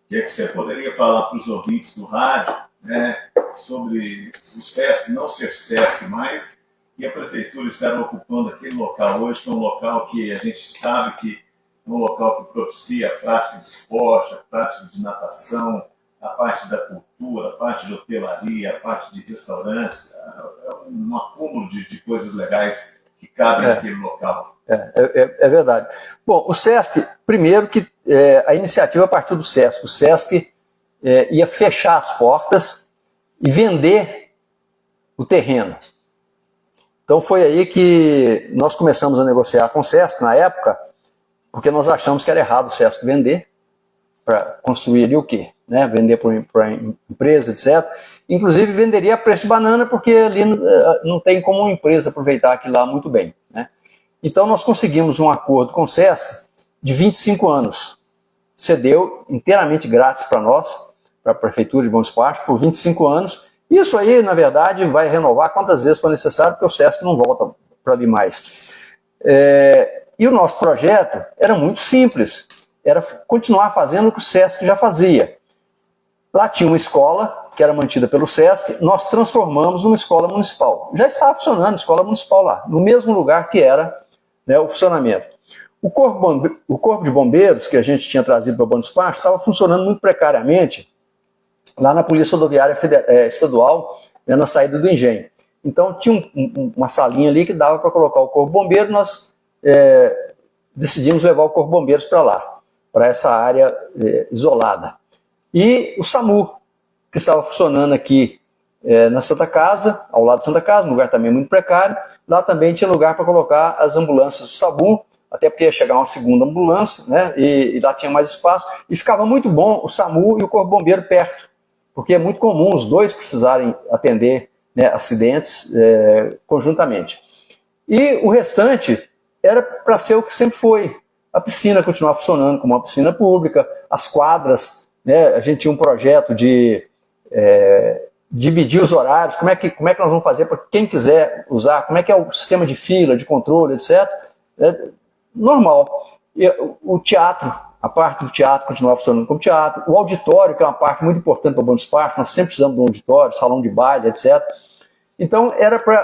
o que é que você poderia falar para os ouvintes do rádio, né, sobre o SESC não ser SESC mais e a prefeitura estar ocupando aquele local hoje, que é um local que a gente sabe que é um local que propicia a prática de esporte, a prática de natação, a parte da cultura, a parte de hotelaria, a parte de restaurantes, é um acúmulo de coisas legais que cabem naquele local. É verdade. Bom, o SESC, primeiro que a iniciativa partiu do SESC. O SESC ia fechar as portas e vender o terreno. Então foi aí que nós começamos a negociar com o SESC na época, porque nós achamos que era errado o SESC vender para construir ali o quê? Né? Vender para empresa, etc. Inclusive venderia a preço de banana, porque ali não tem como uma empresa aproveitar aquilo lá muito bem. Né? Então nós conseguimos um acordo com o SESC de 25 anos. Cedeu inteiramente grátis para nós, para a Prefeitura de Bom Despacho, por 25 anos. Isso aí, na verdade, vai renovar quantas vezes for necessário, porque o SESC não volta para ali mais. E o nosso projeto era muito simples, era continuar fazendo o que o SESC já fazia. Lá tinha uma escola, que era mantida pelo SESC, nós transformamos numa escola municipal. Já estava funcionando a escola municipal lá, no mesmo lugar que era, né, o funcionamento. O corpo de bombeiros, que a gente tinha trazido para o Bom Despacho, estava funcionando muito precariamente lá na Polícia Rodoviária Estadual, né, na saída do engenho. Então tinha uma salinha ali que dava para colocar o corpo bombeiro, nós decidimos levar o corpo bombeiros para lá, para essa área isolada. E o SAMU, que estava funcionando aqui na Santa Casa, ao lado da Santa Casa, um lugar também muito precário, lá também tinha lugar para colocar as ambulâncias do SAMU, até porque ia chegar uma segunda ambulância, né, e lá tinha mais espaço, e ficava muito bom o SAMU e o corpo bombeiro perto, porque é muito comum os dois precisarem atender, né, acidentes conjuntamente. E o restante era para ser o que sempre foi. A piscina continuar funcionando como uma piscina pública, as quadras, né, a gente tinha um projeto de dividir os horários, como é que nós vamos fazer para quem quiser usar, como é que é o sistema de fila, de controle, etc. Normal. E o teatro, a parte do teatro continuava funcionando como teatro, o auditório, que é uma parte muito importante para o Bom Despacho, nós sempre precisamos de um auditório, salão de baile, etc. Então,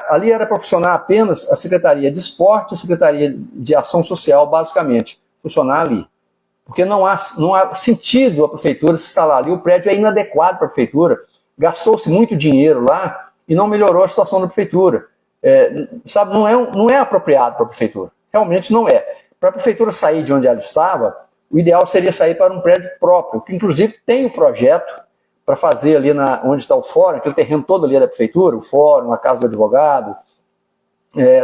ali era para funcionar apenas a Secretaria de Esporte e a Secretaria de Ação Social, basicamente, funcionar ali. Porque não há sentido a Prefeitura se instalar ali, o prédio é inadequado para a Prefeitura, gastou-se muito dinheiro lá e não melhorou a situação da Prefeitura. Sabe, não é apropriado para a Prefeitura, realmente não é. Para a Prefeitura sair de onde ela estava, o ideal seria sair para um prédio próprio, que inclusive tem o projeto para fazer ali onde está o fórum, aquele terreno todo ali é da Prefeitura, o fórum, a casa do advogado,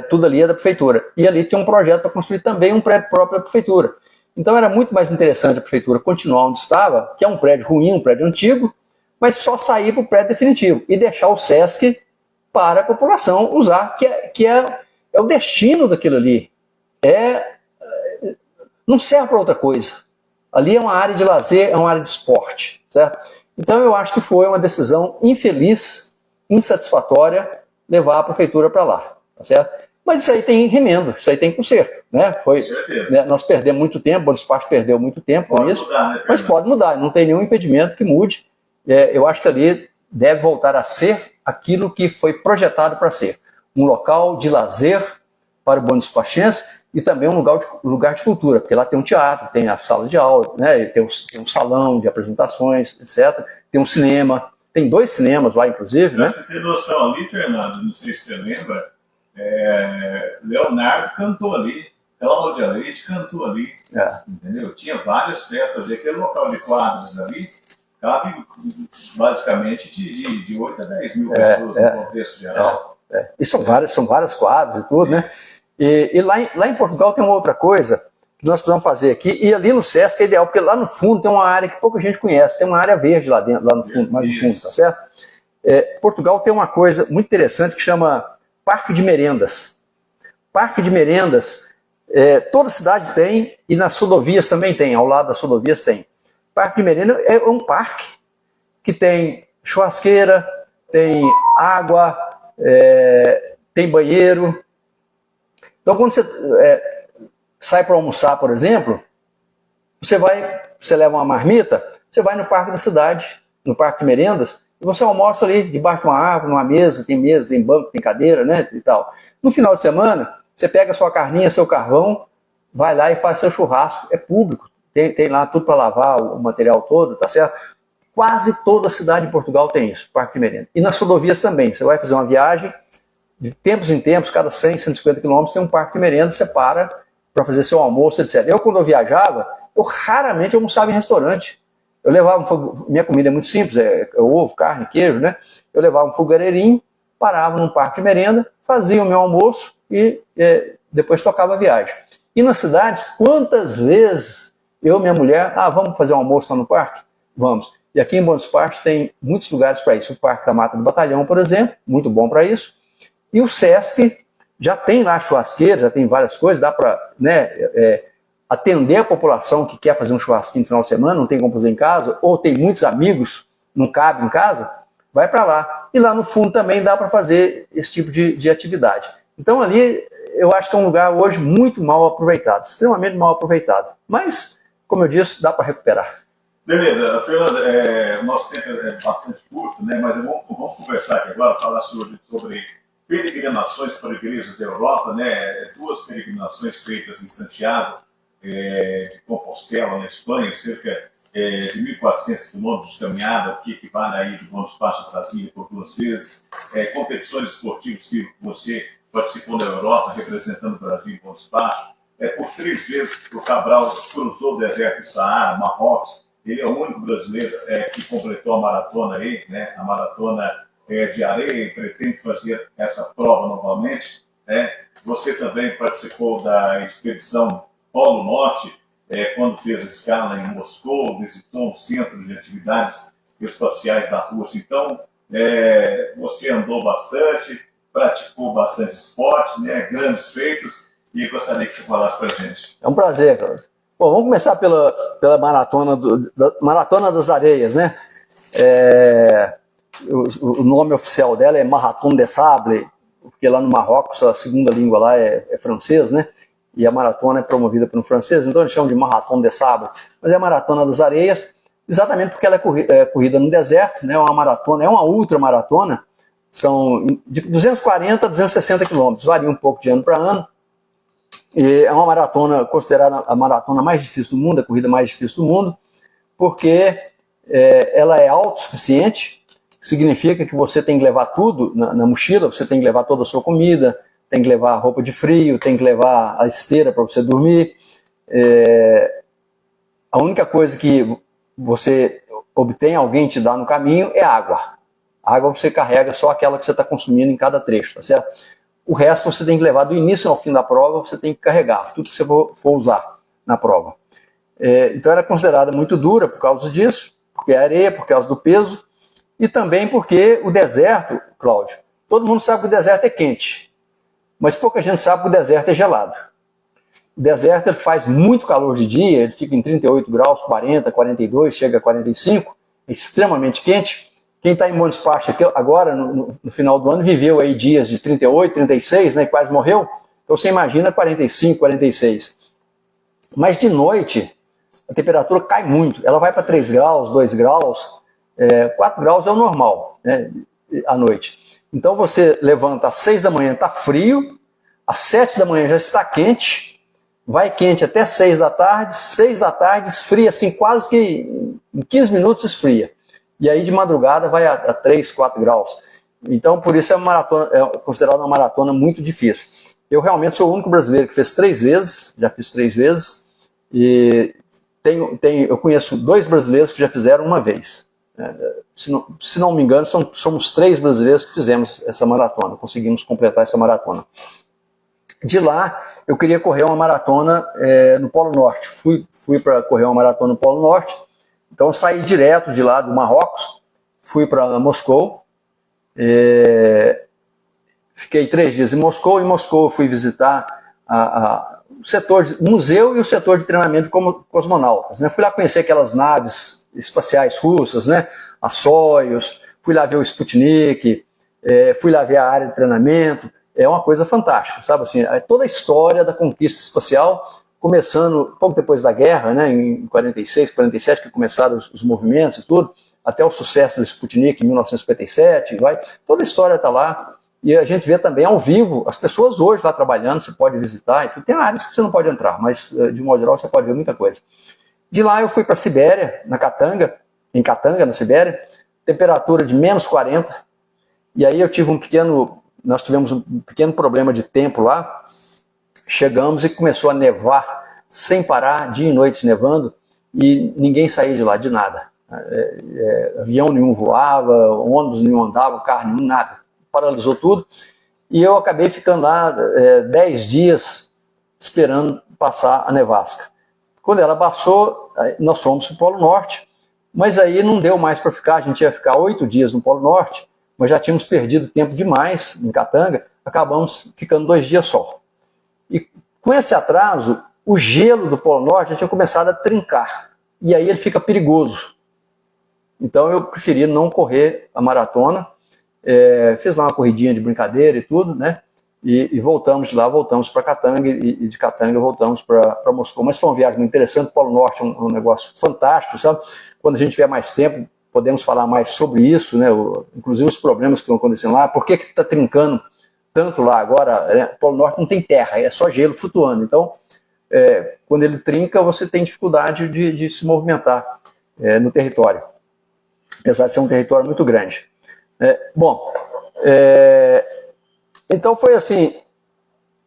tudo ali é da Prefeitura. E ali tem um projeto para construir também um prédio próprio da Prefeitura. Então era muito mais interessante a Prefeitura continuar onde estava, que é um prédio ruim, um prédio antigo, mas só sair para o prédio definitivo e deixar o SESC para a população usar, que é o destino daquilo ali. Não serve para outra coisa. Ali é uma área de lazer, é uma área de esporte, certo? Então eu acho que foi uma decisão infeliz, insatisfatória, levar a Prefeitura para lá, tá certo? Mas isso aí tem remendo, isso aí tem conserto, né? Nós perdemos muito tempo, o Bom Despacho perdeu muito tempo com isso, mas pode mudar, não tem nenhum impedimento que mude. Eu acho que ali deve voltar a ser aquilo que foi projetado para ser. Um local de lazer para o Bom Despachense e também um lugar de cultura, porque lá tem um teatro, tem a sala de aula, né, tem um salão de apresentações, etc. Tem um cinema, tem 2 cinemas lá, inclusive. Né? Você tem noção ali, Fernando, não sei se você lembra, Leonardo cantou ali, Cláudia Leite cantou ali, entendeu? Tinha várias peças ali, aquele local de quadros ali, cabe basicamente de 8 a 10 mil pessoas no contexto geral. E são várias quadras e tudo, né? E lá em Portugal tem uma outra coisa que nós precisamos fazer aqui, e ali no SESC é ideal, porque lá no fundo tem uma área que pouca gente conhece, tem uma área verde lá dentro, lá no fundo, mais no fundo, tá certo? Portugal tem uma coisa muito interessante que chama Parque de Merendas. Parque de Merendas, toda cidade tem, e nas rodovias também tem, ao lado das rodovias tem. Parque de Merenda é um parque que tem churrasqueira, tem água, tem banheiro. Então, quando você sai para almoçar, por exemplo, você leva uma marmita, você vai no parque da cidade, no Parque de Merendas, e você almoça ali, debaixo de uma árvore, numa mesa, tem banco, tem cadeira, né, e tal. No final de semana, você pega a sua carninha, seu carvão, vai lá e faz seu churrasco, é público, tem lá tudo para lavar o material todo, tá certo? Quase toda cidade em Portugal tem isso, parque de merenda. E nas rodovias também, você vai fazer uma viagem, de tempos em tempos, cada 100, 150 quilômetros tem um parque de merenda, você para fazer seu almoço, etc. Eu, quando eu viajava, eu raramente almoçava em restaurante. Eu levava, minha comida é muito simples, é ovo, carne, queijo, né? Eu levava um fogareirinho, parava num parque de merenda, fazia o meu almoço e depois tocava a viagem. E nas cidades, quantas vezes eu e minha mulher, vamos fazer um almoço lá no parque? Vamos. E aqui em Buenos Aires tem muitos lugares para isso. O Parque da Mata do Batalhão, por exemplo, muito bom para isso. E o Sesc já tem lá churrasqueira, já tem várias coisas, dá para atender a população que quer fazer um churrasquinho no final de semana, não tem como fazer em casa, ou tem muitos amigos, não cabe em casa, vai para lá. E lá no fundo também dá para fazer esse tipo de atividade. Então ali eu acho que é um lugar hoje muito mal aproveitado, extremamente mal aproveitado. Mas, como eu disse, dá para recuperar. Beleza, Fernando, o nosso tempo é bastante curto, né? Mas vamos conversar aqui agora, falar sobre peregrinações para igrejas da Europa, né? 2 peregrinações feitas em Santiago de Compostela, na Espanha, cerca de 1.400 quilômetros de caminhada, que equivale aí de Buenos Aires a Brasília por 2 vezes, competições esportivas que você participou na Europa, representando o Brasil em Buenos Aires, por 3 vezes o Cabral cruzou o deserto do Saara, Marrocos. Ele é o único brasileiro que completou a maratona aí, né? A maratona de areia, e pretende fazer essa prova novamente, né? Você também participou da expedição Polo Norte, quando fez escala em Moscou, visitou um centro de atividades espaciais da Rússia. Então, você andou bastante, praticou bastante esporte, né? Grandes feitos, e gostaria que você falasse para a gente. É um prazer, cara. Bom, vamos começar pela Maratona das Areias, né? O nome oficial dela é Marathon des Sables, porque lá no Marrocos a segunda língua lá é francês, né? E a maratona é promovida por um francês, então eles chamam de Marathon des Sables. Mas é a Maratona das Areias, exatamente porque ela é corrida no deserto, né? É uma ultramaratona, são de 240 a 260 quilômetros, varia um pouco de ano para ano. E é uma maratona considerada a maratona mais difícil do mundo, a corrida mais difícil do mundo, porque ela é autossuficiente, significa que você tem que levar tudo na mochila, você tem que levar toda a sua comida, tem que levar roupa de frio, tem que levar a esteira para você dormir. A única coisa que você obtém, alguém te dá no caminho, é água. A água você carrega só aquela que você está consumindo em cada trecho, tá certo? O resto você tem que levar do início ao fim da prova, você tem que carregar, tudo que você for usar na prova. Então era considerada muito dura por causa disso, porque é areia, por causa do peso, e também porque o deserto, Cláudio, todo mundo sabe que o deserto é quente, mas pouca gente sabe que o deserto é gelado. O deserto ele faz muito calor de dia, ele fica em 38 graus, 40, 42, chega a 45, é extremamente quente. Quem está em Buenos Aires agora, no final do ano, viveu aí dias de 38, 36, né, quase morreu. Então você imagina 45, 46. Mas de noite, a temperatura cai muito. Ela vai para 3 graus, 2 graus, 4 graus é o normal, né, à noite. Então você levanta às 6 da manhã, está frio, às 7 da manhã já está quente, vai quente até 6 da tarde, 6 da tarde esfria, assim, quase que em 15 minutos esfria. E aí de madrugada vai a 3, 4 graus. Então por isso é considerada uma maratona muito difícil. Eu realmente sou o único brasileiro que fez 3 vezes, já fiz 3 vezes, e eu conheço 2 brasileiros que já fizeram uma vez. Se não me engano, somos 3 brasileiros que fizemos essa maratona, conseguimos completar essa maratona. De lá, eu queria correr uma maratona no Polo Norte. Fui para correr uma maratona no Polo Norte. Então, eu saí direto de lá do Marrocos, fui para Moscou, fiquei 3 dias em Moscou. Em Moscou, eu fui visitar o museu e o setor de treinamento como cosmonautas. Né? Fui lá conhecer aquelas naves espaciais russas, né? A Soyuz, fui lá ver o Sputnik, fui lá ver a área de treinamento. É uma coisa fantástica, sabe assim, toda a história da conquista espacial, começando pouco depois da guerra, né, em 46, 47, que começaram os movimentos e tudo, até o sucesso do Sputnik em 1957, toda a história está lá. E a gente vê também ao vivo as pessoas hoje lá trabalhando, você pode visitar, e tudo. Tem áreas que você não pode entrar, mas de modo geral você pode ver muita coisa. De lá eu fui para a Sibéria, em Katanga, na Sibéria, temperatura de -40, e aí nós tivemos um pequeno problema de tempo lá, chegamos e começou a nevar, sem parar, dia e noite nevando, e ninguém saía de lá, de nada. Avião nenhum voava, ônibus nenhum andava, carro nenhum, nada. Paralisou tudo, e eu acabei ficando lá 10 dias esperando passar a nevasca. Quando ela passou, nós fomos para o Polo Norte, mas aí não deu mais para ficar, a gente ia ficar 8 dias no Polo Norte, mas já tínhamos perdido tempo demais em Katanga, acabamos ficando 2 dias só. E com esse atraso, o gelo do Polo Norte já tinha começado a trincar, e aí ele fica perigoso. Então eu preferi não correr a maratona, fiz lá uma corridinha de brincadeira e tudo, né? E voltamos de lá, voltamos para Katanga, e de Katanga voltamos para Moscou. Mas foi uma viagem muito interessante. O Polo Norte é um negócio fantástico, sabe? Quando a gente tiver mais tempo, podemos falar mais sobre isso, né? Inclusive os problemas que estão acontecendo lá. Por que está trincando tanto lá agora? Né? O Polo Norte não tem terra, é só gelo flutuando. Então, quando ele trinca, você tem dificuldade de se movimentar no território, apesar de ser um território muito grande. Então foi assim,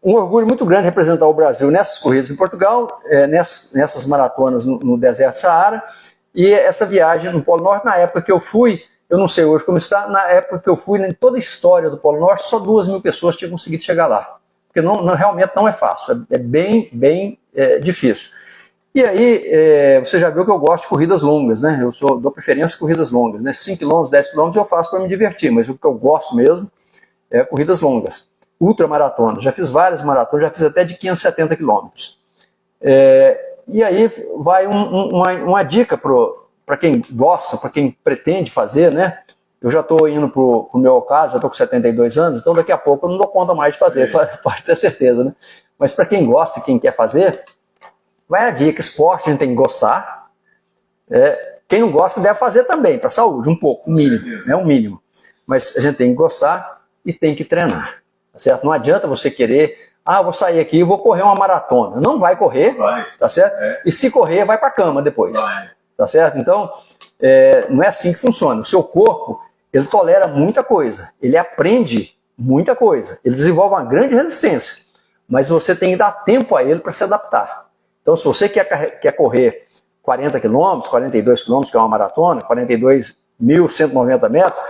um orgulho muito grande representar o Brasil nessas corridas em Portugal, nessas maratonas no deserto Saara, e essa viagem no Polo Norte. Na época que eu fui, eu não sei hoje como está, na época que eu fui, em toda a história do Polo Norte, só 2.000 pessoas tinham conseguido chegar lá, porque realmente não é fácil, é bem difícil. E aí, você já viu que eu gosto de corridas longas, né? Eu dou preferência a corridas longas, né? 5 km, 10 km eu faço para me divertir, mas o que eu gosto mesmo é corridas longas. Ultramaratona, já fiz várias maratonas, já fiz até de 570 km. E aí vai uma dica para quem gosta, para quem pretende fazer, né? Eu já estou indo para o meu ocaso, já estou com 72 anos, então daqui a pouco eu não dou conta mais de fazer, pode ter certeza, né? Mas para quem gosta e quem quer fazer, vai a dica: esporte a gente tem que gostar. Quem não gosta deve fazer também, para a saúde, um pouco, um mínimo, né, um mínimo. Mas a gente tem que gostar e tem que treinar, tá certo? Não adianta você querer, vou sair aqui e vou correr uma maratona. Não vai correr, tá certo? E se correr, vai para a cama depois, tá certo? Então, não é assim que funciona. O seu corpo, ele tolera muita coisa, ele aprende muita coisa, ele desenvolve uma grande resistência, mas você tem que dar tempo a ele para se adaptar. Então, se você quer correr 40 km, 42 km, que é uma maratona, 42.190 metros,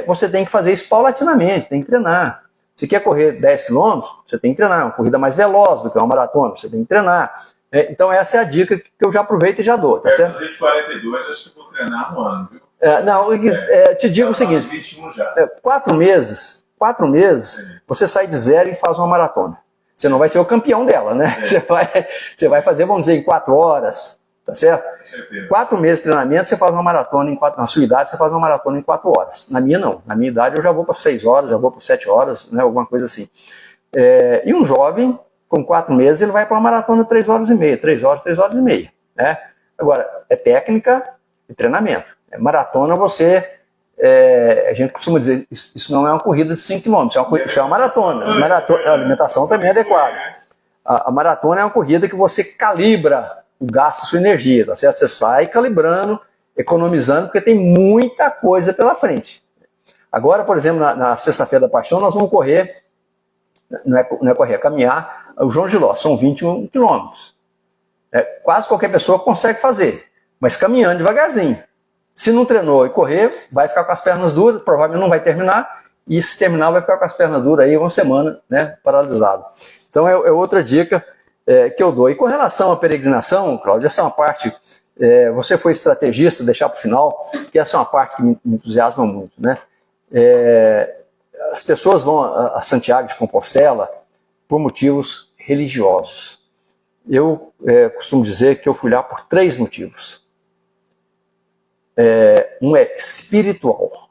você tem que fazer isso paulatinamente, tem que treinar. Se quer correr 10 km, você tem que treinar. Uma corrida mais veloz do que uma maratona, você tem que treinar. Então, essa é a dica que eu já aproveito e já dou. Tá certo? Fazer de 42, acho que vou treinar um ano, viu? Te digo o seguinte: 21 já. 4 meses, você sai de zero e faz uma maratona. Você não vai ser o campeão dela, né? Você vai fazer, vamos dizer, em 4 horas, tá certo? Com certeza. 4 meses de treinamento, você faz uma maratona na sua idade, você faz uma maratona em 4 horas. Na minha, não. Na minha idade, eu já vou para 6 horas, já vou para 7 horas, né? Alguma coisa assim. E um jovem, com 4 meses, ele vai para uma maratona de 3 horas e meia, 3 horas e meia, né? Agora, é técnica e treinamento. Maratona, a gente costuma dizer, isso não é uma corrida de 5 km, isso é uma maratona. A alimentação também é adequada. A maratona é uma corrida que você calibra o gasto da sua energia, tá certo? Você sai calibrando, economizando, porque tem muita coisa pela frente. Agora, por exemplo, na Sexta-feira da Paixão, nós vamos correr, não é correr, é caminhar o João Giló, são 21 quilômetros. Quase qualquer pessoa consegue fazer, mas caminhando devagarzinho. Se não treinou e correr, vai ficar com as pernas duras, provavelmente não vai terminar, e se terminar vai ficar com as pernas duras aí uma semana, né, paralisado. Então é outra dica que eu dou. E com relação à peregrinação, Cláudio, essa é uma parte, você foi estrategista, deixar para o final, que essa é uma parte que me entusiasma muito, né? As pessoas vão a Santiago de Compostela por motivos religiosos. Eu costumo dizer que eu fui lá por 3 motivos. Um é espiritual.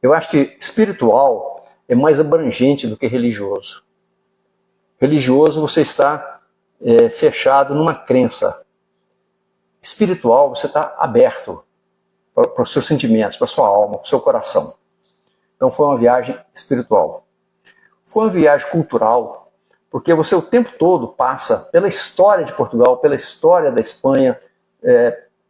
Eu acho que espiritual é mais abrangente do que religioso. Religioso, você está fechado numa crença. Espiritual, você está aberto. para os seus sentimentos, para a sua alma, para o seu coração. Então foi uma viagem espiritual. Foi uma viagem cultural, porque você o tempo todo passa pela história de Portugal, pela história da Espanha,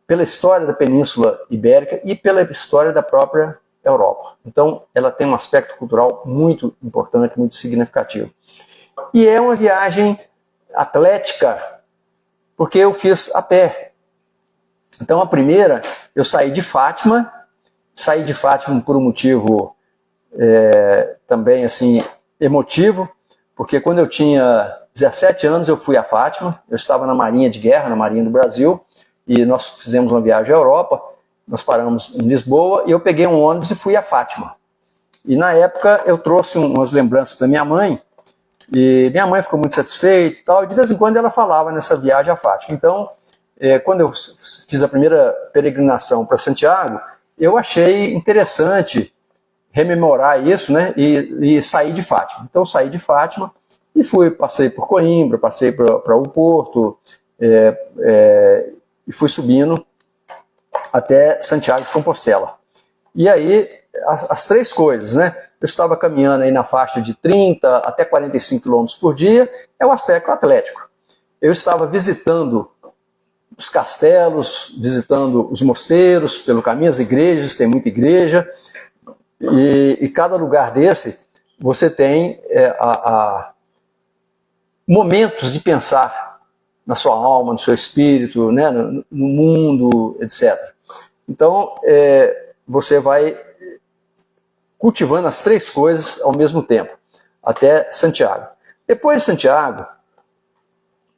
pela história da Península Ibérica e pela história da própria Europa. Então ela tem um aspecto cultural muito importante, muito significativo. E é uma viagem atlética, porque eu fiz a pé. Então a primeira, eu saí de Fátima por um motivo também assim emotivo, porque quando eu tinha 17 anos eu fui a Fátima, eu estava na Marinha de Guerra, na Marinha do Brasil, e nós fizemos uma viagem à Europa, nós paramos em Lisboa e eu peguei um ônibus e fui a Fátima. E na época eu trouxe umas lembranças para minha mãe, e minha mãe ficou muito satisfeita e tal, e de vez em quando ela falava nessa viagem a Fátima. Então, quando eu fiz a primeira peregrinação para Santiago, eu achei interessante rememorar isso, né, e sair de Fátima. Então, eu saí de Fátima e passei por Coimbra, passei para o Porto, e fui subindo até Santiago de Compostela. E aí, as três coisas, né? Eu estava caminhando aí na faixa de 30 até 45 km por dia, é o aspecto atlético. Eu estava visitando os castelos, visitando os mosteiros pelo caminho, as igrejas, tem muita igreja, e cada lugar desse você tem momentos de pensar na sua alma, no seu espírito, né, no mundo, etc. Então, você vai cultivando as três coisas ao mesmo tempo, até Santiago. Depois de Santiago,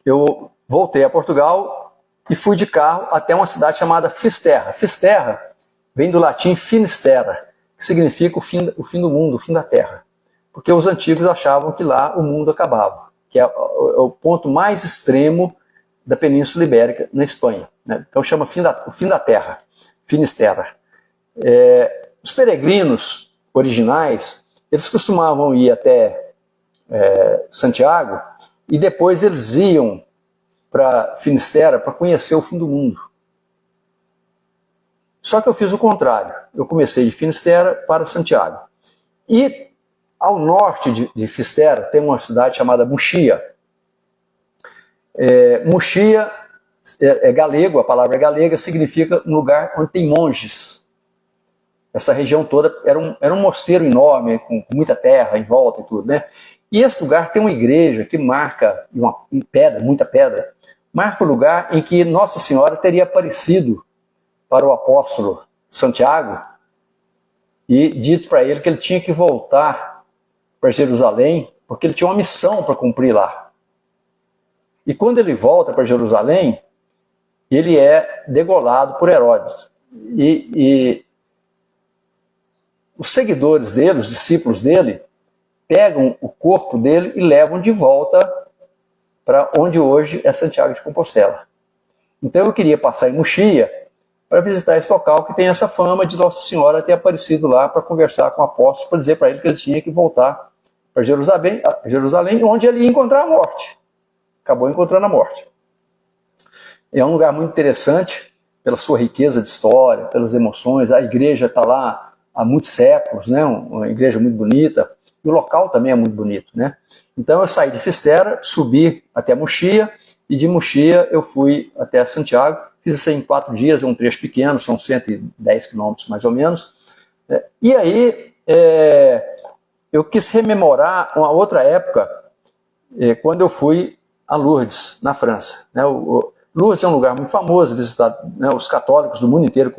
eu voltei a Portugal e fui de carro até uma cidade chamada Fisterra. Fisterra vem do latim Finisterra, que significa o fim do mundo, o fim da terra. Porque os antigos achavam que lá o mundo acabava, que é o ponto mais extremo da Península Ibérica, na Espanha, né? Então chama o fim da terra, Finisterra. Os peregrinos originais, eles costumavam ir até Santiago e depois eles iam para Finisterra para conhecer o fim do mundo. Só que eu fiz o contrário. Eu comecei de Finisterra para Santiago. E ao norte de Finisterra tem uma cidade chamada Muxia. Muxia é galego, a palavra é galega, significa um lugar onde tem monges. Essa região toda era um mosteiro enorme, com muita terra em volta e tudo, né? E esse lugar tem uma igreja que marca, muita pedra, marca o lugar em que Nossa Senhora teria aparecido para o apóstolo Santiago e dito para ele que ele tinha que voltar para Jerusalém, porque ele tinha uma missão para cumprir lá. E quando ele volta para Jerusalém, ele é degolado por Herodes. E os seguidores dele, os discípulos dele, pegam o corpo dele e levam de volta para onde hoje é Santiago de Compostela. Então eu queria passar em Muxia para visitar esse local que tem essa fama de Nossa Senhora ter aparecido lá para conversar com o apóstolo, para dizer para ele que ele tinha que voltar para Jerusalém, onde ele ia encontrar a morte. Acabou encontrando a morte. É um lugar muito interessante pela sua riqueza de história, pelas emoções. A igreja está lá há muitos séculos, né? Uma igreja muito bonita. E o local também é muito bonito, né? Então eu saí de Fisterra, subi até Muxia, e de Muxia eu fui até Santiago. Fiz isso em 4 dias, é um trecho pequeno, são 110 quilômetros mais ou menos. E aí eu quis rememorar uma outra época, quando eu fui a Lourdes, na França. Lourdes é um lugar muito famoso, visitado, né? Os católicos do mundo inteiro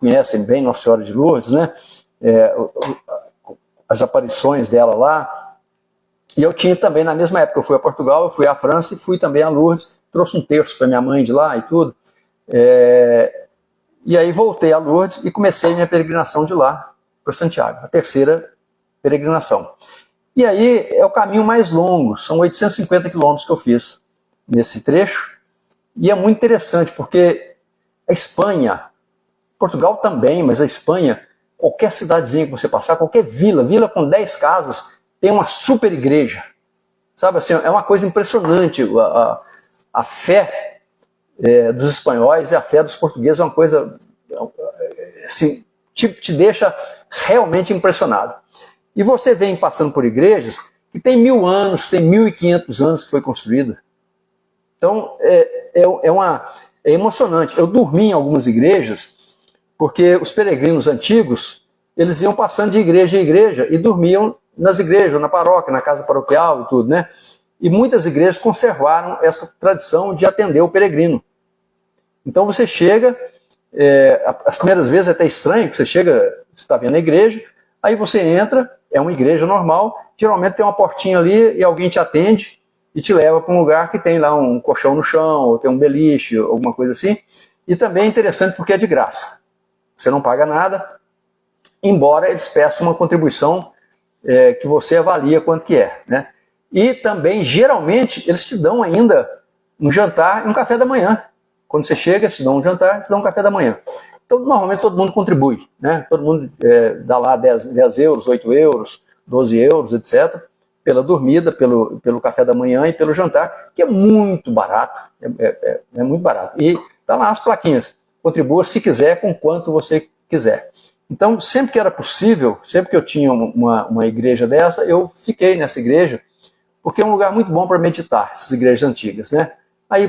conhecem bem Nossa Senhora de Lourdes, né? As aparições dela lá. E eu tinha também, na mesma época, eu fui a Portugal, eu fui à França e fui também a Lourdes, trouxe um terço para minha mãe de lá e tudo. E aí voltei a Lourdes e comecei minha peregrinação de lá para Santiago, a terceira peregrinação. E aí é o caminho mais longo, são 850 quilômetros que eu fiz nesse trecho, e é muito interessante porque a Espanha, Portugal também, mas a Espanha, qualquer cidadezinha que você passar, qualquer vila com 10 casas, tem uma super igreja. Sabe assim, é uma coisa impressionante. A fé dos espanhóis e a fé dos portugueses é uma coisa assim, te deixa realmente impressionado. E você vem passando por igrejas que tem 1000 anos, tem 1500 anos que foi construída. Então, é emocionante. Eu dormi em algumas igrejas, porque os peregrinos antigos, eles iam passando de igreja em igreja e dormiam nas igrejas, na paróquia, na casa paroquial e tudo, né? E muitas igrejas conservaram essa tradição de atender o peregrino. Então você chega, as primeiras vezes é até estranho, que você chega, você está vendo a igreja, aí você entra, é uma igreja normal, geralmente tem uma portinha ali e alguém te atende e te leva para um lugar que tem lá um colchão no chão, ou tem um beliche, alguma coisa assim. E também é interessante porque é de graça. Você não paga nada, embora eles peçam uma contribuição que você avalia quanto que é, né? E também, geralmente, eles te dão ainda um jantar e um café da manhã. Quando você chega, eles te dão um jantar, te dão um café da manhã. Então, normalmente, todo mundo contribui, né? Todo mundo dá lá 10 euros, 8 euros, 12 euros, etc., pela dormida, pelo café da manhã e pelo jantar, que é muito barato, é muito barato. E tá lá as plaquinhas, contribua se quiser, com quanto você quiser. Então, sempre que era possível, sempre que eu tinha uma igreja dessa, eu fiquei nessa igreja, porque é um lugar muito bom para meditar, essas igrejas antigas, né? Aí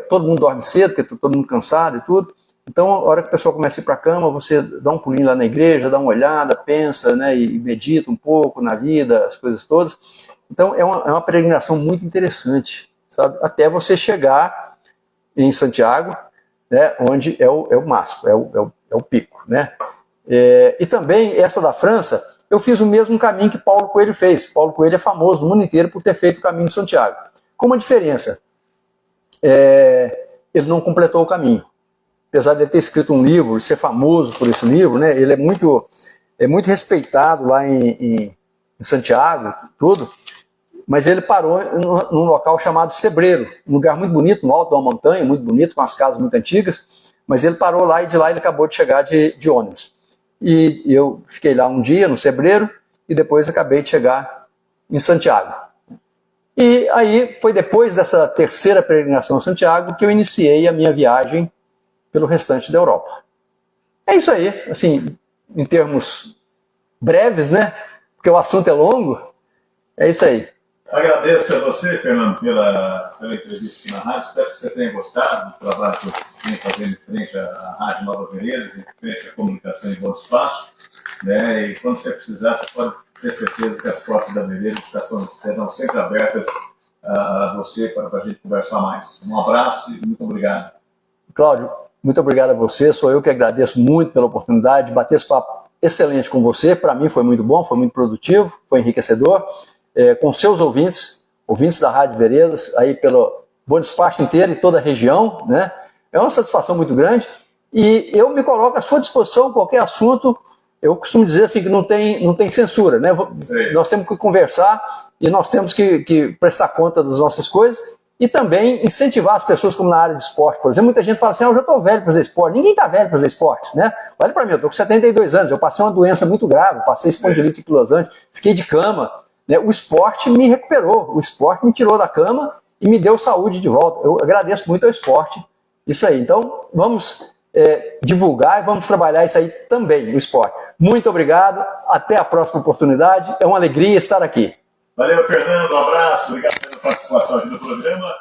todo mundo dorme cedo, porque está todo mundo cansado e tudo. Então, a hora que o pessoal começa a ir para a cama, você dá um pulinho lá na igreja, dá uma olhada, pensa, né, e medita um pouco na vida, as coisas todas. Então, é uma peregrinação muito interessante, sabe? Até você chegar em Santiago, né, onde é o máximo, é o pico, né? E também, essa da França, eu fiz o mesmo caminho que Paulo Coelho fez. Paulo Coelho é famoso no mundo inteiro por ter feito o caminho de Santiago. Com uma diferença, ele não completou o caminho. Apesar de ele ter escrito um livro, ser famoso por esse livro, né, ele é muito respeitado lá em Santiago, tudo, mas ele parou num local chamado Cebreiro, um lugar muito bonito, no alto de uma montanha, muito bonito, com as casas muito antigas, mas ele parou lá e de lá ele acabou de chegar de ônibus. E eu fiquei lá um dia no Cebreiro e depois acabei de chegar em Santiago. E aí foi depois dessa terceira peregrinação a Santiago que eu iniciei a minha viagem pelo restante da Europa. É isso aí, assim, em termos breves, né? Porque o assunto é longo. É isso aí. Agradeço a você, Fernando, pela entrevista aqui na rádio. Espero que você tenha gostado do trabalho que eu venho fazendo em frente à Rádio Nova Veredas, em frente à comunicação em bom espaço, né? E quando você precisar, você pode ter certeza que as portas da Veredas estarão sempre abertas a você para a gente conversar mais. Um abraço e muito obrigado. Cláudio, muito obrigado a você. Sou eu que agradeço muito pela oportunidade de bater esse papo excelente com você. Para mim foi muito bom, foi muito produtivo, foi enriquecedor. Com seus ouvintes da Rádio Veredas, aí pelo Bom Despacho inteiro e toda a região, né? É uma satisfação muito grande e eu me coloco à sua disposição, qualquer assunto. Eu costumo dizer assim que não tem censura, né? Sim. Nós temos que conversar e nós temos que prestar conta das nossas coisas e também incentivar as pessoas, como na área de esporte, por exemplo. Muita gente fala assim, eu já estou velho para fazer esporte. Ninguém está velho para fazer esporte, né? Olha para mim, eu estou com 72 anos, eu passei uma doença muito grave, passei espondilite anquilosante, fiquei de cama. O esporte me recuperou, o esporte me tirou da cama e me deu saúde de volta. Eu agradeço muito ao esporte, isso aí. Então, vamos divulgar e vamos trabalhar isso aí também, o esporte. Muito obrigado, até a próxima oportunidade, é uma alegria estar aqui. Valeu, Fernando, um abraço, obrigado pela participação aqui no programa.